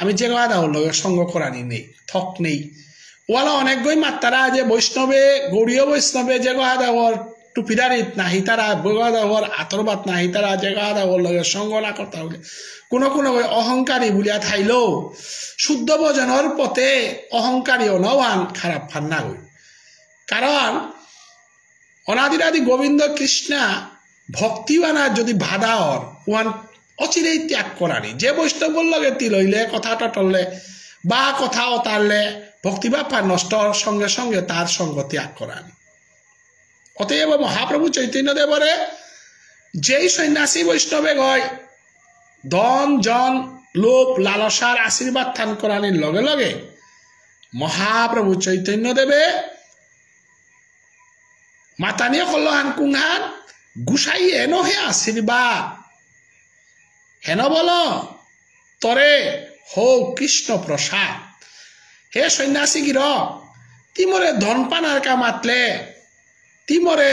আমি যে গাদা হল সঙ্গ করানি নেই থক নেই ওয়ালা অনেকগুই মাত্রারা যে বৈষ্ণবে গৌরীয় বৈষ্ণবে যে গাদা ওর টুপিদারিত নাহি তারা বৈগাদা ওর আতরবাদ নাহি তারা যে গাদা ওর লগে সঙ্গ না করতে হলে কোনো কোনো অহংকারী বলিয়া থাইলেও শুদ্ধ ভজনের পথে অহংকারীও নওয়ান খারাপ ফান না হই কারণ অনাদিরাদি গোবিন্দ কৃষ্ণা ভক্তিবানার যদি বাধা হর ওয়ান অচিরেই ত্যাগ করানি যে বৈষ্ণবর লগে তিল হইলে কথাটা টললে বা কথা অতারলে ভক্তি বাপা নষ্ট সঙ্গে সঙ্গে তার সঙ্গ ত্যাগ করানি অতএব মহাপ্রভু চৈতন্যদেবরে যেই সন্ন্যাসী বৈষ্ণবে গয় ধন জন লোভ লালসার আশীর্বাদ থান করানির লগে লগে মহাপ্রভু চৈতন্যদেবে মাতানিয়া কল্যাণ কুংহান গুসাই এনো হে আশীর্বাদ হেন বল তরে হো কৃষ্ণ প্রসাদ হে সন্ন্যাসী গির তিমরে ধন পানার কা মাতলে তিমরে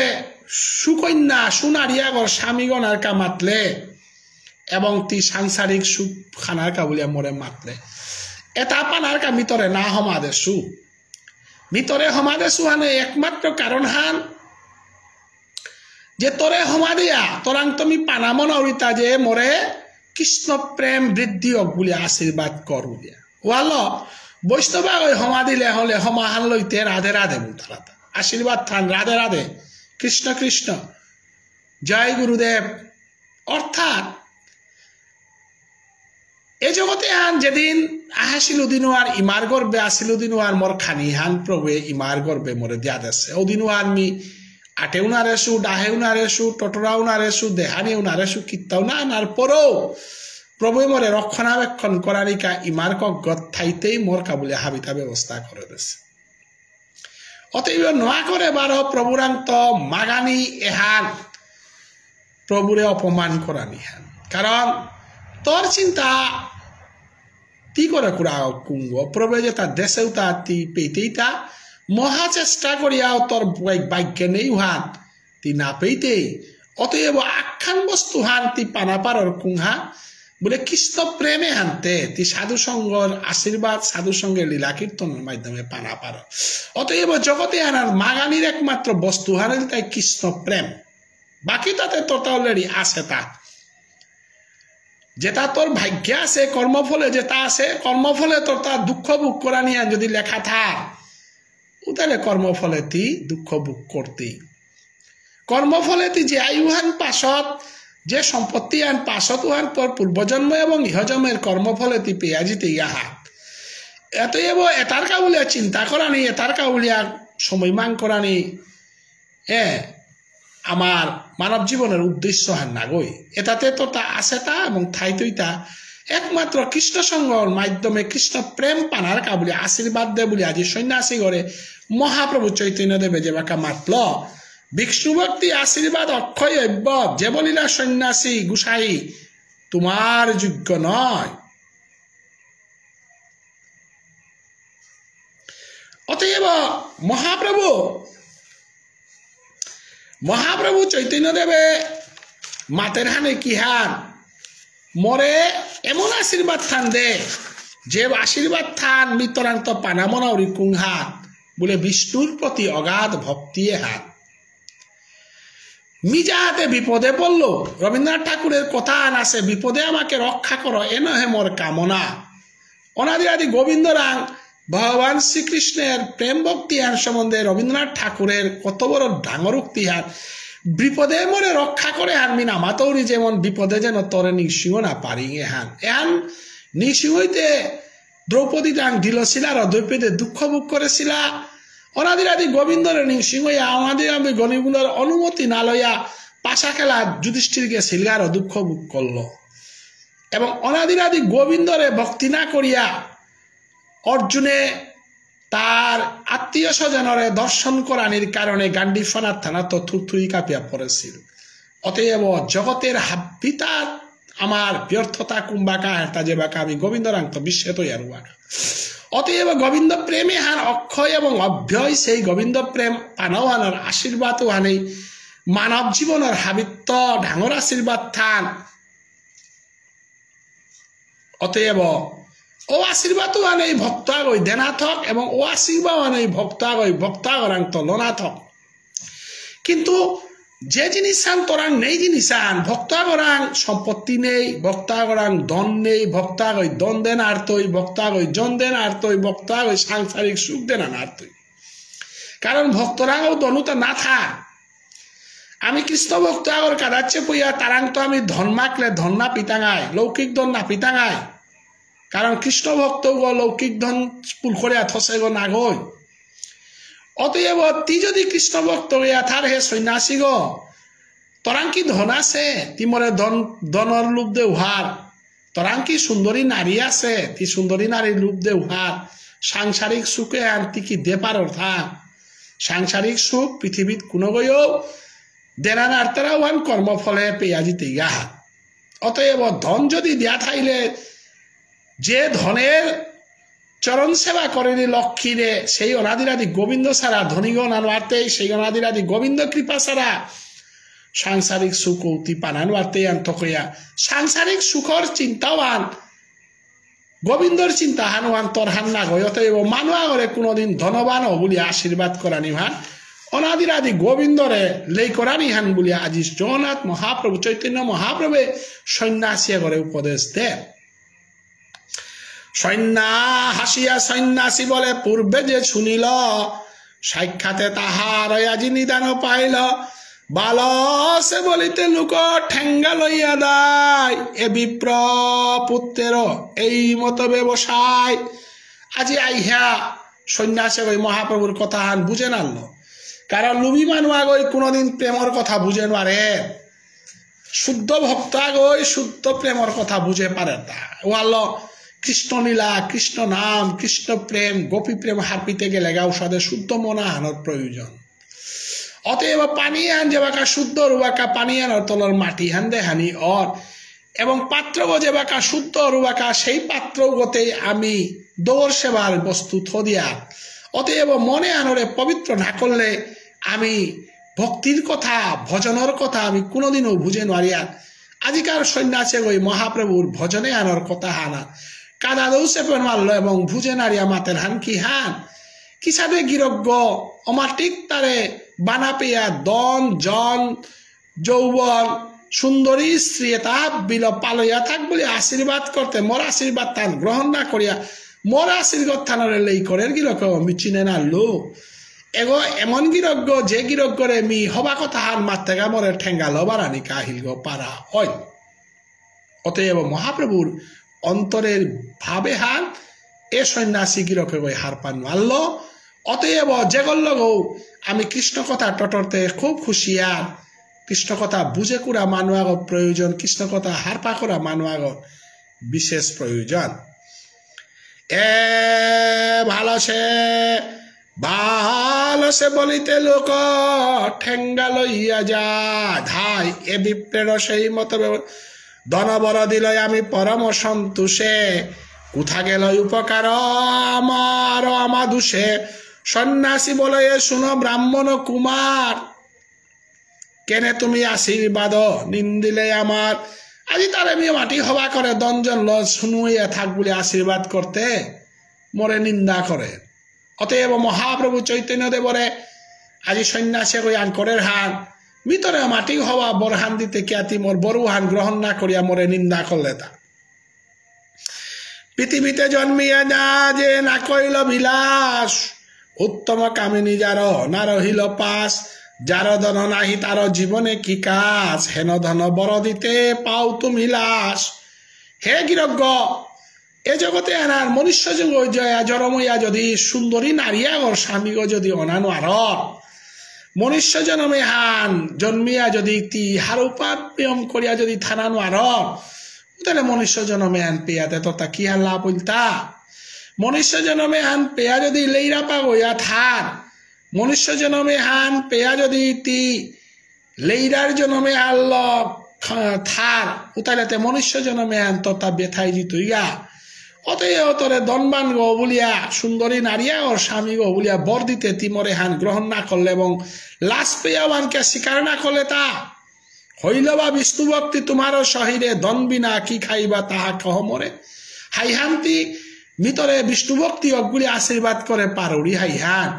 সুকন্যা সুনারিয়াগর স্বামীগণার কা মাতলে এবং তি সাংসারিক সুখ খানার কা বলিয়া মরে মাতলে এটা পানার কা মিতরে না হমাদেশু মিতরে হমাদেশু হানে একমাত্র কারণ হান যে তোরে হমা দিয়া তোরাং তুমি পানামন অরিতা যে মরে কৃষ্ণ প্রেম বৃদ্ধি হোক বলে আশীর্বাদ কর বলিয়া ওয়াল বৈষ্ণবা ওই হমা দিলে হলে হমাহান লইতে রাধে রাধে তারা আশীর্বাদ থান রাধে রাধে কৃষ্ণ কৃষ্ণ জয় গুরুদেব অর্থাৎ এ জগতে হান যেদিন আহাসিল দিন আর ইমার গর্বে আসিল দিন আর মোর খানি হান প্রভু ইমার গর্বে মরে দিয়া দেশে ওদিন আর মি আটেও না রেসু ডাহেও না রেসু টটরাও না রেসু দেহানিও না রেসু কিত্তাও না আনার পরও প্রভু মরে রক্ষণাবেক্ষণ করারিকা ইমার গত থাইতেই মোর কাবুলে হাবিতা ব্যবস্থা করে দিয়েছে অতএব নোয়া করে বারো প্রভুরান্ত মাগানি এহান প্রভুরে অপমান করানি হান কারণ তোর চিন্তা তি করে কুড়া কুঙ্গ প্রভু যে তার দেশেও তা তি পেতেই তা মহা চেষ্টা করিয়াও তোর ভাগ্যে নেই হান তি না পেইতেই অতএব আখ্যান বস্তু হান তি পানাপারর কুংহা বলে কৃষ্ণ প্রেমে হানতে তি সাধু সঙ্গর আশীর্বাদ সাধু সঙ্গের লীলা কীর্তনের মাধ্যমে পানাপার অতএব জগতে আনার মাগানির একমাত্র বস্তু হানিল তাই কৃষ্ণ প্রেম বাকি তাতে তোর অলরেডি আছে তা যেটা তোর ভাগ্যে আছে কর্মফলে যেটা আছে কর্মফলে তোর তা দুঃখ ভোগ করা নিয়ে যদি লেখা থাক তাহলে কর্মফলে তি দুঃখ ভোগ করতে কর্মফলে তি যে আয়ুহান পাশত যে সম্পত্তি আন পাশত উহান তোর পূর্বজন্ম এবং ইহজন্মের কর্মফলে তি পেয়া যেতে ইহা এতএব এটার কাউলিয়া চিন্তা করানি এটার কাউলিয়া সময় মান করানি আমার মানব জীবনের উদ্দেশ্য হান না গই এটাতে তো তা আছে তা এবং থাইতই তা একমাত্র কৃষ্ণ সঙ্গর মাধ্যমে কৃষ্ণ প্রেম পানার কাবুলি আশীর্বাদ দে বলে আজি সন্ন্যাসী করে মহাপ্রভু চৈতন্য দেবে যে বাকা মাতল বিষ্ণু ভক্তি আশীর্বাদ অক্ষয় অব্য যে বলিলা সন্ন্যাসী গুসাই তোমার যোগ্য নয়। অতএব মহাপ্রভু চৈতন্যদেবে মাতের হানে কি হান মরে এমন আশীর্বাদ থান দে যে আশীর্বাদ থান মিতরান্ত পানামনাউরি কুংহান বলে বিষ্ণুর প্রতি অগাধ ভক্তি হাত মিজাহাতে বিপদে পড়ল। রবীন্দ্রনাথ ঠাকুরের কথা আছে, বিপদে আমাকে রক্ষা করো এ নহে মোর কামনা। অনাদি আদি গোবিন্দ রাং ভগবান শ্রীকৃষ্ণের প্রেম ভক্তি হান সম্বন্ধে রবীন্দ্রনাথ ঠাকুরের কত বড় ডাঙর উক্তি হান, বিপদে মরে রক্ষা করে হান মিনা মাতৌরি যেমন বিপদে যেন তরে নিঃসিংহ না পারি হান এহান নিঃসিংহইতে দ্রৌপদী ডাং ঢিলছিলা দ্রৌপদী দুঃখ ভোগ করেছিলা। অনাদির আদি গোবিন্দর নিঃসিংহ আমাদের আদি গণিগুলোর অনুমতি না লইয়া পাশা খেলা যুধিষ্ঠিরকে সিলগার দুঃখ ভোগ করল এবং অনাদির আদি গোবিন্দরে ভক্তি না করিয়া অর্জুনে তার আত্মীয় স্বজনরে দর্শন করানির কারণে গান্ডীফানার থানা তো থুরথুরি কাঁপিয়া পড়েছিল। অতএব জগতের হাবিতার আমার ব্যর্থতা কুম্বাকা হেতা যে বাকা আমি গোবিন্দরাং তো বিশ্বে তো আর বাকা। অতএব গোবিন্দ প্রেমে হান অক্ষয় এবং অভ্যয় সেই গোবিন্দ প্রেম পানওয়ানোর আশীর্বাদ হানেই মানব জীবনের হাবিত্য ঢাঙর আশীর্বাদ থান। অতএব ও আশীর্বাদ আনেই ভক্ত আগই দেনাথক এবং ও আশীর্বাদ আনেই ভক্ত আগই ভক্ত আগরাং তো লনাথক। কিন্তু যে জিনিস আন তোরাং নেই জিনিস আন ভক্ত আগরাং সম্পত্তি নেই, ভক্ত আগরাং ধন নেই, ভক্ত আগই দন দেন আর তৈ, ভক্ত আগই জন দেন আর তৈ, ভক্ত আগই সাংসারিক সুখ দেন আর তৈ। কারণ ভক্তরাও দনুতা না থাক। আমি কৃষ্ণ ভক্ত আগর কাদাচ্ছে পইয়া তারাং তো আমি ধন মাকলে ধন না পিতাঙায়, লৌকিক ধন না পিতাঙায়। কারণ কৃষ্ণ ভক্ত গো লৌকিক ধন পুল করিয়া থসে গো না গই। অতএব তি যদি কৃষ্ণ ভক্ত হইয়া থার হে সন্ন্যাসী গো তরাং কি ধন আছে তি মরে ধনর লোভ দে উহার, তরাং কি সুন্দরী নারী আছে তি সুন্দরী নারীর লোভ দে উহার, সাংসারিক সুখে আনতি কি দে পারর থাক। সাংসারিক সুখ পৃথিবীত কোনো গইও দেনান আর তারা ওয়ান কর্মফলে পেয়া জিতে গা। অতএব ধন যদি দিয়া থাইলে যে ধনের চরণ সেবা করেনি লক্ষ্মীরে সেই অনাদিরাদি গোবিন্দ ছাড়া ধনীগণ আনওয়ার্তেই সেই অনাদিরাদি গোবিন্দ কৃপা ছাড়া সাংসারিক সুখ অতি পানানওয়ার্তেই আন্তকইয়া সাংসারিক সুখর চিন্তাওয়ান গোবিন্দর চিন্তা হানওয়ান তোর হান না গয়। অতএব মানুয়া করে কোনোদিন ধনবান বলি আশীর্বাদ করানি হান অনাদিরাদি গোবিন্দরে লেই করানি হান বলিয়া আজি জগন্নাথ মহাপ্রভু চৈতন্য মহাপ্রভে সন্ন্যাসী করে উপদেশ দেন। হাসিয়া সন্ন্যাসী বলে পূর্বে যে শুনিল সাক্ষাতে তাহার আজি নিদান পাইল, বাল সে বলিতে লোক ঠেঙ্গা লইয়া দায় এ বিপ্র পুত্রের এই মত ব্যবসায়। আজি আইহা সন্ন্যাসী গই মহাপ্রভুর কথা হান বুঝে নাল, কারণ লুবি মানুয়া গই কোনোদিন প্রেমর কথা বুঝে নারে। শুদ্ধ ভক্ত গই শুদ্ধ প্রেমর কথা বুঝে পারে না। ওয়াল কৃষ্ণ লীলা কৃষ্ণ নাম কৃষ্ণ প্রেম গোপী প্রেম হারপিতে গেলে ঔষধে শুদ্ধ মনা হানোর প্রয়োজন। অতএব পানি হান যে বাঁকা শুদ্ধ রুবাকা পানি হানোর তলর মাটি হান দে হানি অর এবং পাত্র যে বাঁকা শুদ্ধ রুবাকা সেই পাত্র গতে আমি দৌড় সেবার বস্তু থদিয়ার। অতএব মনে আনরে পবিত্র না করলে আমি ভক্তির কথা ভজনের কথা আমি কোনোদিনও বুঝে নারিয়ার। আজিকার সন্ন্যাসী গই মহাপ্রভুর ভজনে আনোর কথা হানা কাদা দৌসে পেন মারল এবং ভুজে নারিয়া মাতের হান কি হান কিসাবে গিরজ্ঞ অমাটিক তারে বানা পেয়া দন জন যৌবন সুন্দরী স্ত্রী তাহা বিল পালইয়া থাক বলে আশীর্বাদ করতে মোর আশীর্বাদ তান গ্রহণ না করিয়া মোর আশীর্বাদ থানরে লেই করে গিরজ্ঞ মিচিনে না লো এগো এমন গিরজ্ঞ যে গিরজ্ঞরে মি হবা কথা হান মারতে গা মরে ঠেঙ্গা লবারানি কাহিল গো পারা হয়। অতএব মহাপ্রভুর অন্তরের ভাবে হান এ সন্ন্যাসী গিরকে গই হার পান মারল। অতএব যে গল্ল গৌ আমি কৃষ্ণ কথা টটরতে খুব খুশিয়ার, কৃষ্ণ কথা বুঝে কুড়া মানুয়াগ প্রয়োজন, কৃষ্ণ কথা হারপা করা মানুয়াগ বিশেষ প্রয়োজন। এ ভালসে বলিতে লোক ঠেঙ্গা লইয়া যা ধাই এ বিপ্রের সেই মত ধন বর দিল আমি পরম সন্তোষে, কোথা গেল উপকার আমার আমাদুষে। সন্ন্যাসী বলে শুনো ব্রাহ্মণ কুমার, কেনে তুমি আশীর্বাদ নিন্দিলে আমার। আজি তারে আমি মাটি হবা করে দঞ্জন ল শুনুইয়া থাক বলে আশীর্বাদ করতে মরে নিন্দা করে। অতএব মহাপ্রভু চৈতন্য দেবরে আজি সন্ন্যাসী কই আন করের হান ভিতরে মাটি হওয়া বরহান দিতে খ্যাতি মোর বরুহান গ্রহণ না করিয়া মরে নিন্দা করলে তা। পৃথিবীতে জন্মিয়া না যে না কইল বিলাস, উত্তম কামিনী যার না রহিল পাশ। যার ধন নাহি তার জীবনে কি কাজ, হেন ধন বর দিতে পাও তুমি লাশ। হে গিরজ্ঞ, এ জগতে আনার মনুষ্য যুগ জয়া জরমইয়া যদি সুন্দরী নারিয়া ওর স্বামী যদি অনানো আর মনুষ্য জন্মে হান জন্মিয়া যদি তি হারুপাত প্রেম করিয়া যদি থানানো আর তাহলে মনুষ্য জন্মে হান পেয়াতে তথা কি আর লাভ হইতা। মনুষ্য জন্মে হান পেয়া যদি লেইরা পা গইয়া থার, মনুষ্য জন্মে হান পেয়া যদি তি লেইরার জন্মে আল্ল থার উতাইলেতে মনুষ্য জন্মে হান তথা বেথাই জিত ইয়া। অতএব তোরে দনবান গো বলিয়া সুন্দরী নারিয়া ওর স্বামী গো বলিয়া বর দিতে তিমরে হান গ্রহণ না করলে এবং লাশ পেয়া হানকে স্বীকার না করলে তা হইল বা বিষ্ণু ভক্তি তোমার শহীরে দন বিনা কি খাইবা তাহা কহ মরে। হাইহান্তি ভিতরে বিষ্ণু ভক্তি অগুলি আশীর্বাদ করে পারুড়ি হাইহান।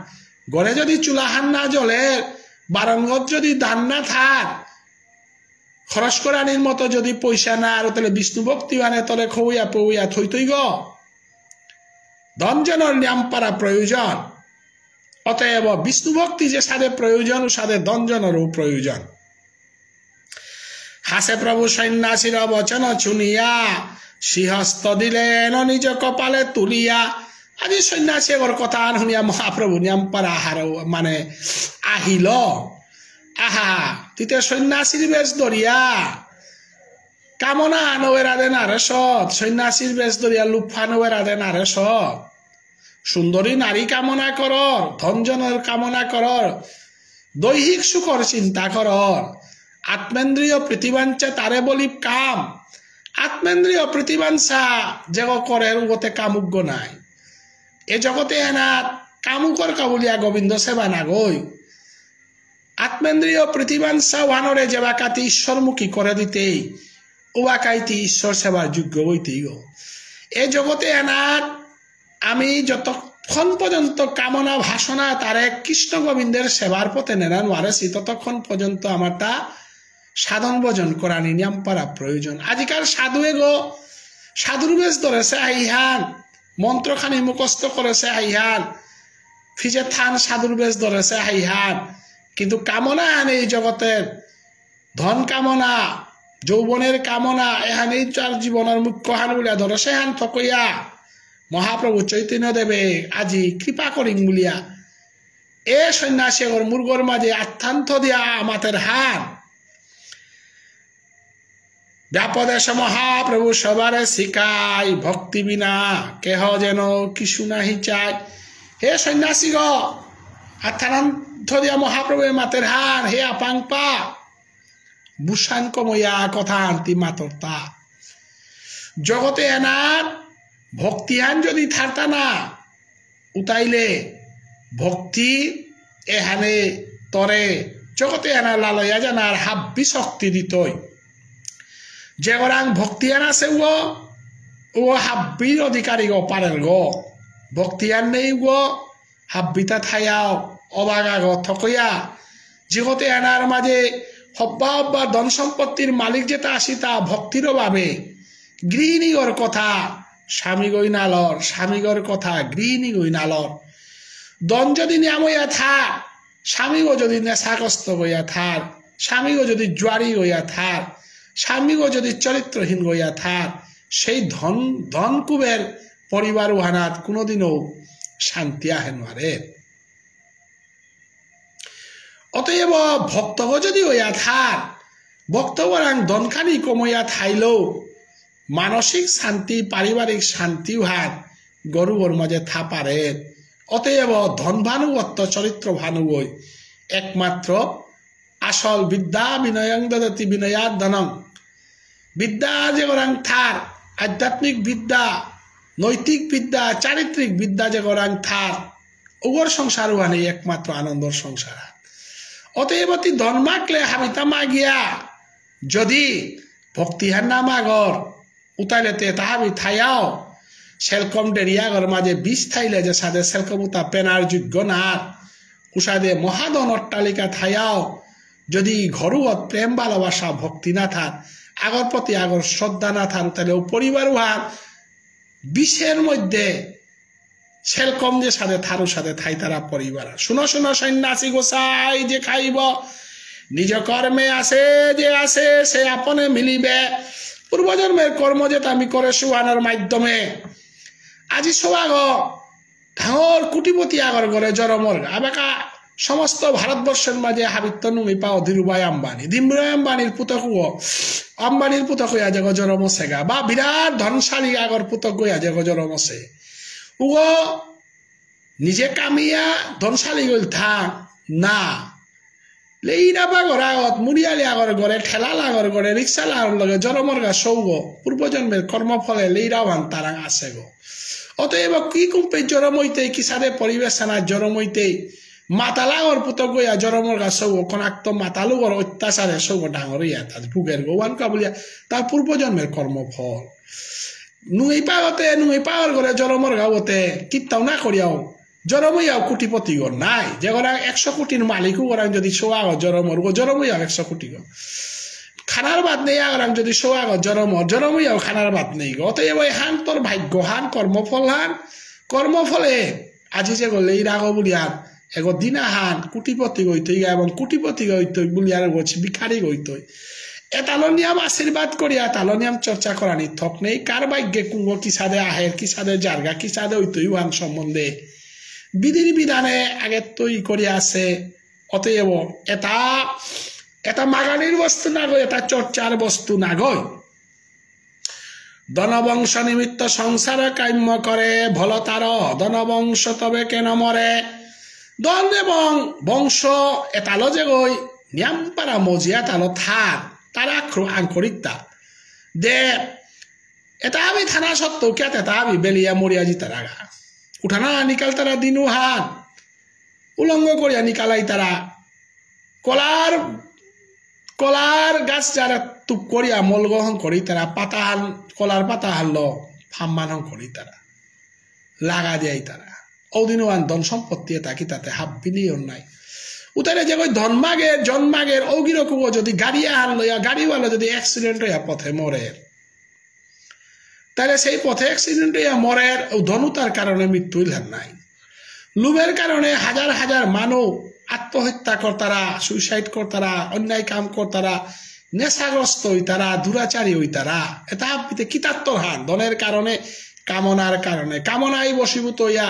গড়ে যদি চুলাহান না জ্বলে, বারঙ্গত যদি দান না থাক, খরচ করানির মতো যদি পয়সা না আর তাহলে বিষ্ণু ভক্তি মানে তলে খৌয়া পৌয়া থই থই গ ধনজনের নিয়ম পারা প্রয়োজন। অতএব বিষ্ণু ভক্তি যে সাদে প্রয়োজন সাদে ধনজনেরও প্রয়োজন। হাসে প্রভু সন্ন্যাসীর বচন শুনিয়া, সিংহস্ত দিলেন নিজ কপালে তুলিয়া। আজি সন্ন্যাসী এগর কথা শুনিয়া মহাপ্রভু নিয়ম পারা আহার মানে আহিল। আহা তিতে সন্ন্যাসীর বেশ ধরিয়া কামনা নবেরা দেন আরে সৎ, সন্ন্যাসীর বেশ ধরিয়া লুফা নবেরা দেন আরে সৎ। সুন্দরী নারী কামনা কর, ধনজনের কামনা কর, দৈহিক সুখর চিন্তা কর। আত্মেন্দ্রিয় প্রীতিবাঞ্চা তারে বলি কাম, আত্মেন্দ্রিয় প্রীতিবাঞ্চা যে করে উগতে কামুগ্য নাই। এ জগতে এনার কামুকর কাবুলিয়া গোবিন্দ সেবা না গই। আত্মেন্দ্রিয় প্রীতিবাঞ্চা ওয়ানরে যেবাকাতি ঈশ্বরমুখী করে দিতেই উবাকাইতি ঈশ্বর সেবার যোগ্য হইতেই গো। এ জগতে এনার আমি যতক্ষণ পর্যন্ত কামনা ভাষণা তারে কৃষ্ণ গোবিন্দের সেবার পথে নেনান ওয়ারেছি ততক্ষণ পর্যন্ত আমার তা সাধন ভজন করা নিয়ম পারা প্রয়োজন। আজিকাল সাধুয়ে গো সাধুর বেশ ধরেছে আইহান, মন্ত্রখানি মুখস্থ করেছে আইহান, ফিজে থান সাধুর বেশ ধরেছে আইহান, কিন্তু কামনা আন এই জগতের ধন কামনা যৌবনের কামনা এহানেই তার জীবনের মুখ্য হান বলিয়া ধরেছে হান থকইয়া মহাপ্রভু চৈতন্য দেবে আজি কৃপা করিং বলিয়া এ সন্ন্যাসী মুর্গর মাঝে আত্মান্ত দিয়া আমাদের হান ব্যাপদেশ মহাপ্রভু সবারে শিখাই, ভক্তি বিনা কেহ যেন কিছু নাহি চাই। হে সন্ন্যাসী গ আত্মান্ত দিয়া মহাপ্রভু মাতের হান, হে আপাংপা বুসান কমইয়া কথা আনতি মাতরতা। জগতে এনার ভক্তিহান যদি থারতা না উতাইলে ভক্তি এহানে তরে জগতে এনার লালয়া জানার হাব্বি শক্তি দিতই। যে গরাং ভক্তিয়ান আছে ও হাব্বির অধিকারী গো পারেল গো, ভক্তিয়ান নেই গো হাব্বিতা থাইয়াও অবাগা গ থকইয়া জগতে এনার মাঝে হব্বা হব্বা ধন সম্পত্তির মালিক যেটা আসি তা ভক্তির ভাবে গৃহিণীগর কথা স্বামী গই নালর, স্বামীগর কথা গৃহিণী গই নালর। দন যদি নিয়ামইয়া থাক, স্বামীগো যদি নেশাগ্রস্ত গইয়া থাক, স্বামীগো যদি জুয়ারি গইয়া থাক, স্বামীগো যদি চরিত্রহীন গইয়া থাক, সেই ধন কুবের পরিবার উহানাত কোনোদিনও শান্তি আহে নারে। অতএব ভক্তগ যদি হইয়া থাক, ভক্তগরাং ধনখানি কমইয়া থাইলেও মানসিক শান্তি পারিবারিক শান্তি উহার গরুর মাঝে থাপারে। অতএব ধন ভানুগত্ব চরিত্র ভানুবই একমাত্র আসল বিদ্যা বিনয়ং দদতি বিনয়াদ ধনং। বিদ্যা যে গরাং থার আধ্যাত্মিক বিদ্যা নৈতিক বিদ্যা চারিত্রিক বিদ্যা যে গরাং থার ওগর সংসার ওয়ানে একমাত্র আনন্দর সংসার অতএব অতি ধর্মাকলে হাবিতা মাগিয়া যদি ভক্তিহার না মাগর উতাইলেতে তাহাবি থাইয়াও সেলকম ডেরিয়াগর মাঝে বিষ থাইলে যে সাদে সেলকম উতা পেনার যোগ্য না উষাদে মহাদন অট্টালিকা থাইয়াও যদি ঘরুয়ত প্রেম ভালোবাসা ভক্তি না থাক আগর প্রতি আগর শ্রদ্ধা না থাক তাহলে পরিবার উহার বিষের মধ্যে সেলকম যে সাথে থারু সাথে থাই তারা পরিবার শুনো শুনো সন্ন্যাসী গোসাই যে খাইব নিজ কর্মে আছে যে আছে সে আপনে মিলিবে পূর্বজন্মের কর্ম যেটা আমি করে সুহানোর মাধ্যমে আজি সোয়াগ ধাঙর কুটিপতি আগর গড়ে জরমর আবেকা সমস্ত ভারতবর্ষের মাঝে হাবিত্য নুমি পাও ধীরুভাই আম্বানি ধীরুভাই আম্বানির পুতক আম্বানির পুতক হইয়া যে জরম সেগা বা বিরাট ধনশালী আগর পুতক হইয়া যে জরম সে উগো নিজে কামিয়া ধনশালী গল থাক না লেইরা বাগর আগত মুড়িয়ালি আগর গড়ে ঠেলা লাগর গড়ে রিক্সা লাগর লগে জরমর গা সৌগ পূর্বজন্মের কর্মফলে লেইরাও হান তারাং আছে গো অতএব কি কুম্পে জরম হইতে কি সাদে পরিবেশনা জরম হইতে মাতালাগর পুতক গইয়া জরমর গা সৌগ কনাক্ত মাতালুগর অত্যাচারে সৌগ ডাঙর হইয়া তার ভুগের গোবান কাবুলিয়া তার পূর্বজন্মের কর্মফল নুই পাওয়ার করে জরমর গাওতে কিত্তাও না করিয়াও জরমইয়াও কোটিপতি গর নাই যে ওরা 100 কোটির মালিকও ওরা যদি সোয়াগ জরমর জরমইয়াও 100 কোটি গো খানার বাদ নেই আগাম যদি সোয়াগ জরমইয়াও খানার বাদ নেই গো অতএব ওই হান তোর ভাগ্য হান কর্মফলে আজি যে গলে এই রাগ বলিয়ার এগো দিনা হান কোটিপতি গইতই এবং কোটিপতি গইতই বলিয়ার গছি ভিখারি গইতই এতালনিয়াম আশীর্বাদ করিয়া তালনিয়াম চর্চা করানি থক নেই কার ভাগ্যে কুঙ্গ কি সাদে আহের কি সাদে জারগা কি সাদে হইতই ওয়ান সম্বন্ধে বিধির বিধানে আগে তৈরি করিয়া আছে অতএব এটা মাগানির বস্তু না গই এটা চর্চার বস্তু না গই ধনবংশ নিমিত্ত সংসার কাম্য করে ভলতার ধনবংশ তবে কেন মরে ধন এবং বংশ এতালো যে গই নিয়ামপাড়া মজিয়া তালো থার তারা আঙ্করিকতা দে এটা আমি থানা সত্ত্বেও কেতে তা আমি বেলিয়া মরিয়া জিতা রাগা উঠানা নিকাল তারা দিনু হান উলঙ্গ করিয়া নিকালাই তারা কলার গাছ যারা তুপ করিয়া মল গ্রহণ করি তারা পাতা হাল কলার পাতা হারল ফাম্মান করি তারা লাগা দেয় তারা ওদিনও আন ধন সম্পত্তি থাকি তাতে হাফ বিলিয়ন নাই উতারে যে ধনমাগের জন্মাগের ওগিরকম যদি গাড়ি আন লইয়া গাড়িওয়ালা যদি অ্যাক্সিডেন্ট হইয়া পথে মরে তাহলে সেই পথে অ্যাক্সিডেন্ট হইয়া মরে ধনুতার কারণে মৃত্যু নাই লোভের কারণে হাজার হাজার মানুষ আত্মহত্যা করতারা সুইসাইড করতারা অন্যায় কাম করতারা নেশাগ্রস্ত হইতারা দুরাচারী হইতারা এটা আপনি কিতাত্তর হান ধনের কারণে কামনার কারণে কামনায় বশীভূত হইয়া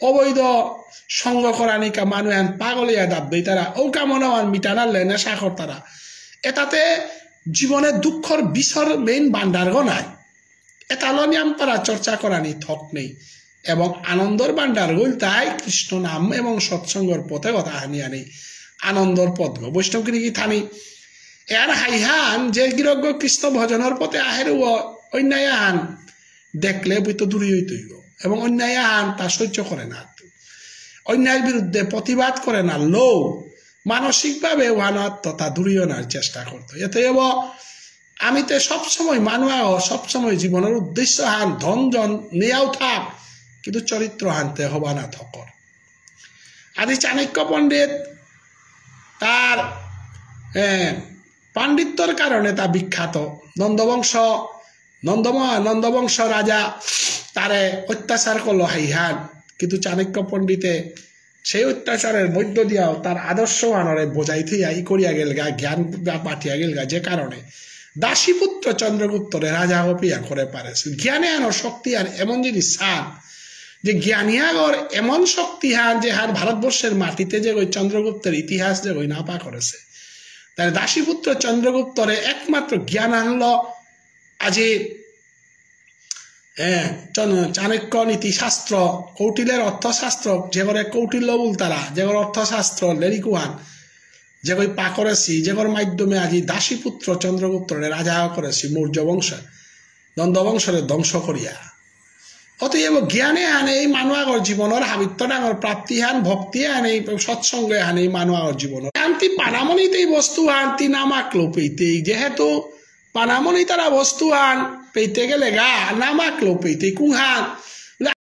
অবৈধ সঙ্গ করানিকা মানুষ পাগলিয়া ডাব দেই তারা ও কামনা মিটানার নেশা করতারা এটাতে জীবনে দুঃখর বিষর মেইন ভান্ডার নাই এতালনিয়াম পারা চর্চা করানি থক নেই এবং আনন্দর ভান্ডার গইল তাই কৃষ্ণ নাম এবং সৎসঙ্গর পথে কথা হানিয়া নেই আনন্দর পথ বৈষ্ণবগিরি কি থানি এর হাইহান যে গিরজ্ঞ কৃষ্ণ ভজনের পথে আহের অন্যায় হান দেখলে বই তো দূরে হইতই এবং অন্যায় হান তা সহ্য করে না অন্যায়ের বিরুদ্ধে প্রতিবাদ করে না লো মানসিকভাবে ওয়ানত তথা দূরীয়নার চেষ্টা করতো এতে আমি তো সবসময় মানুষ সবসময় জীবনের উদ্দেশ্য হান ধন জন নেয়াও থাক কিন্তু চরিত্র হানতে হবা না থকর আদি চাণক্য পণ্ডিত তার পাণ্ডিত্যর কারণে তা বিখ্যাত নন্দবংশ রাজা তারে অত্যাচার করলো হাইহান কিন্তু চাণক্য পণ্ডিতে সেই অত্যাচারের মধ্য দিয়াও তার আদর্শ আনরে বোঝাইতে ই করিয়া গেল গা জ্ঞান পাঠিয়া গেল গা যে কারণে দাসীপুত্র চন্দ্রগুপ্তরে রাজা হপিয়া করে পারেছে জ্ঞানে আনোর শক্তি আর এমন জিনিস সান যে জ্ঞানিয়াগর এমন শক্তি হান যে হার ভারতবর্ষের মাটিতে যে ওই চন্দ্রগুপ্তের ইতিহাস যে ওই নাপা করেছে তাই দাসীপুত্র চন্দ্রগুপ্তরে একমাত্র জ্ঞান আনলো আজি চাণক্য নীতিশাস্ত্র কৌটিলের অর্থশাস্ত্র যেগরে কৌটিল্য বল তারা যেগর অর্থশাস্ত্র লেরিকুহান যেগৈ পা করেছি যেগর মাধ্যমে আজি দাসীপুত্র চন্দ্রগুপ্তরে রাজা করেছি মৌর্য বংশ দ্বন্দ্ববংশরে ধ্বংস করিয়া অতএব জ্ঞানে আনে এই মানুষের জীবনের হাবিত্য ডাঙর প্রাপ্তি হান ভক্তি আনে সৎসঙ্গে আনে এই মানুষের জীবন শান্তি পানামনিতেই বস্তু আনতি নামাকলো পেইতেই যেহেতু পানামনি তারা বস্তু আন পেইতে গেলে গা নামাকলো পেইতে কুহান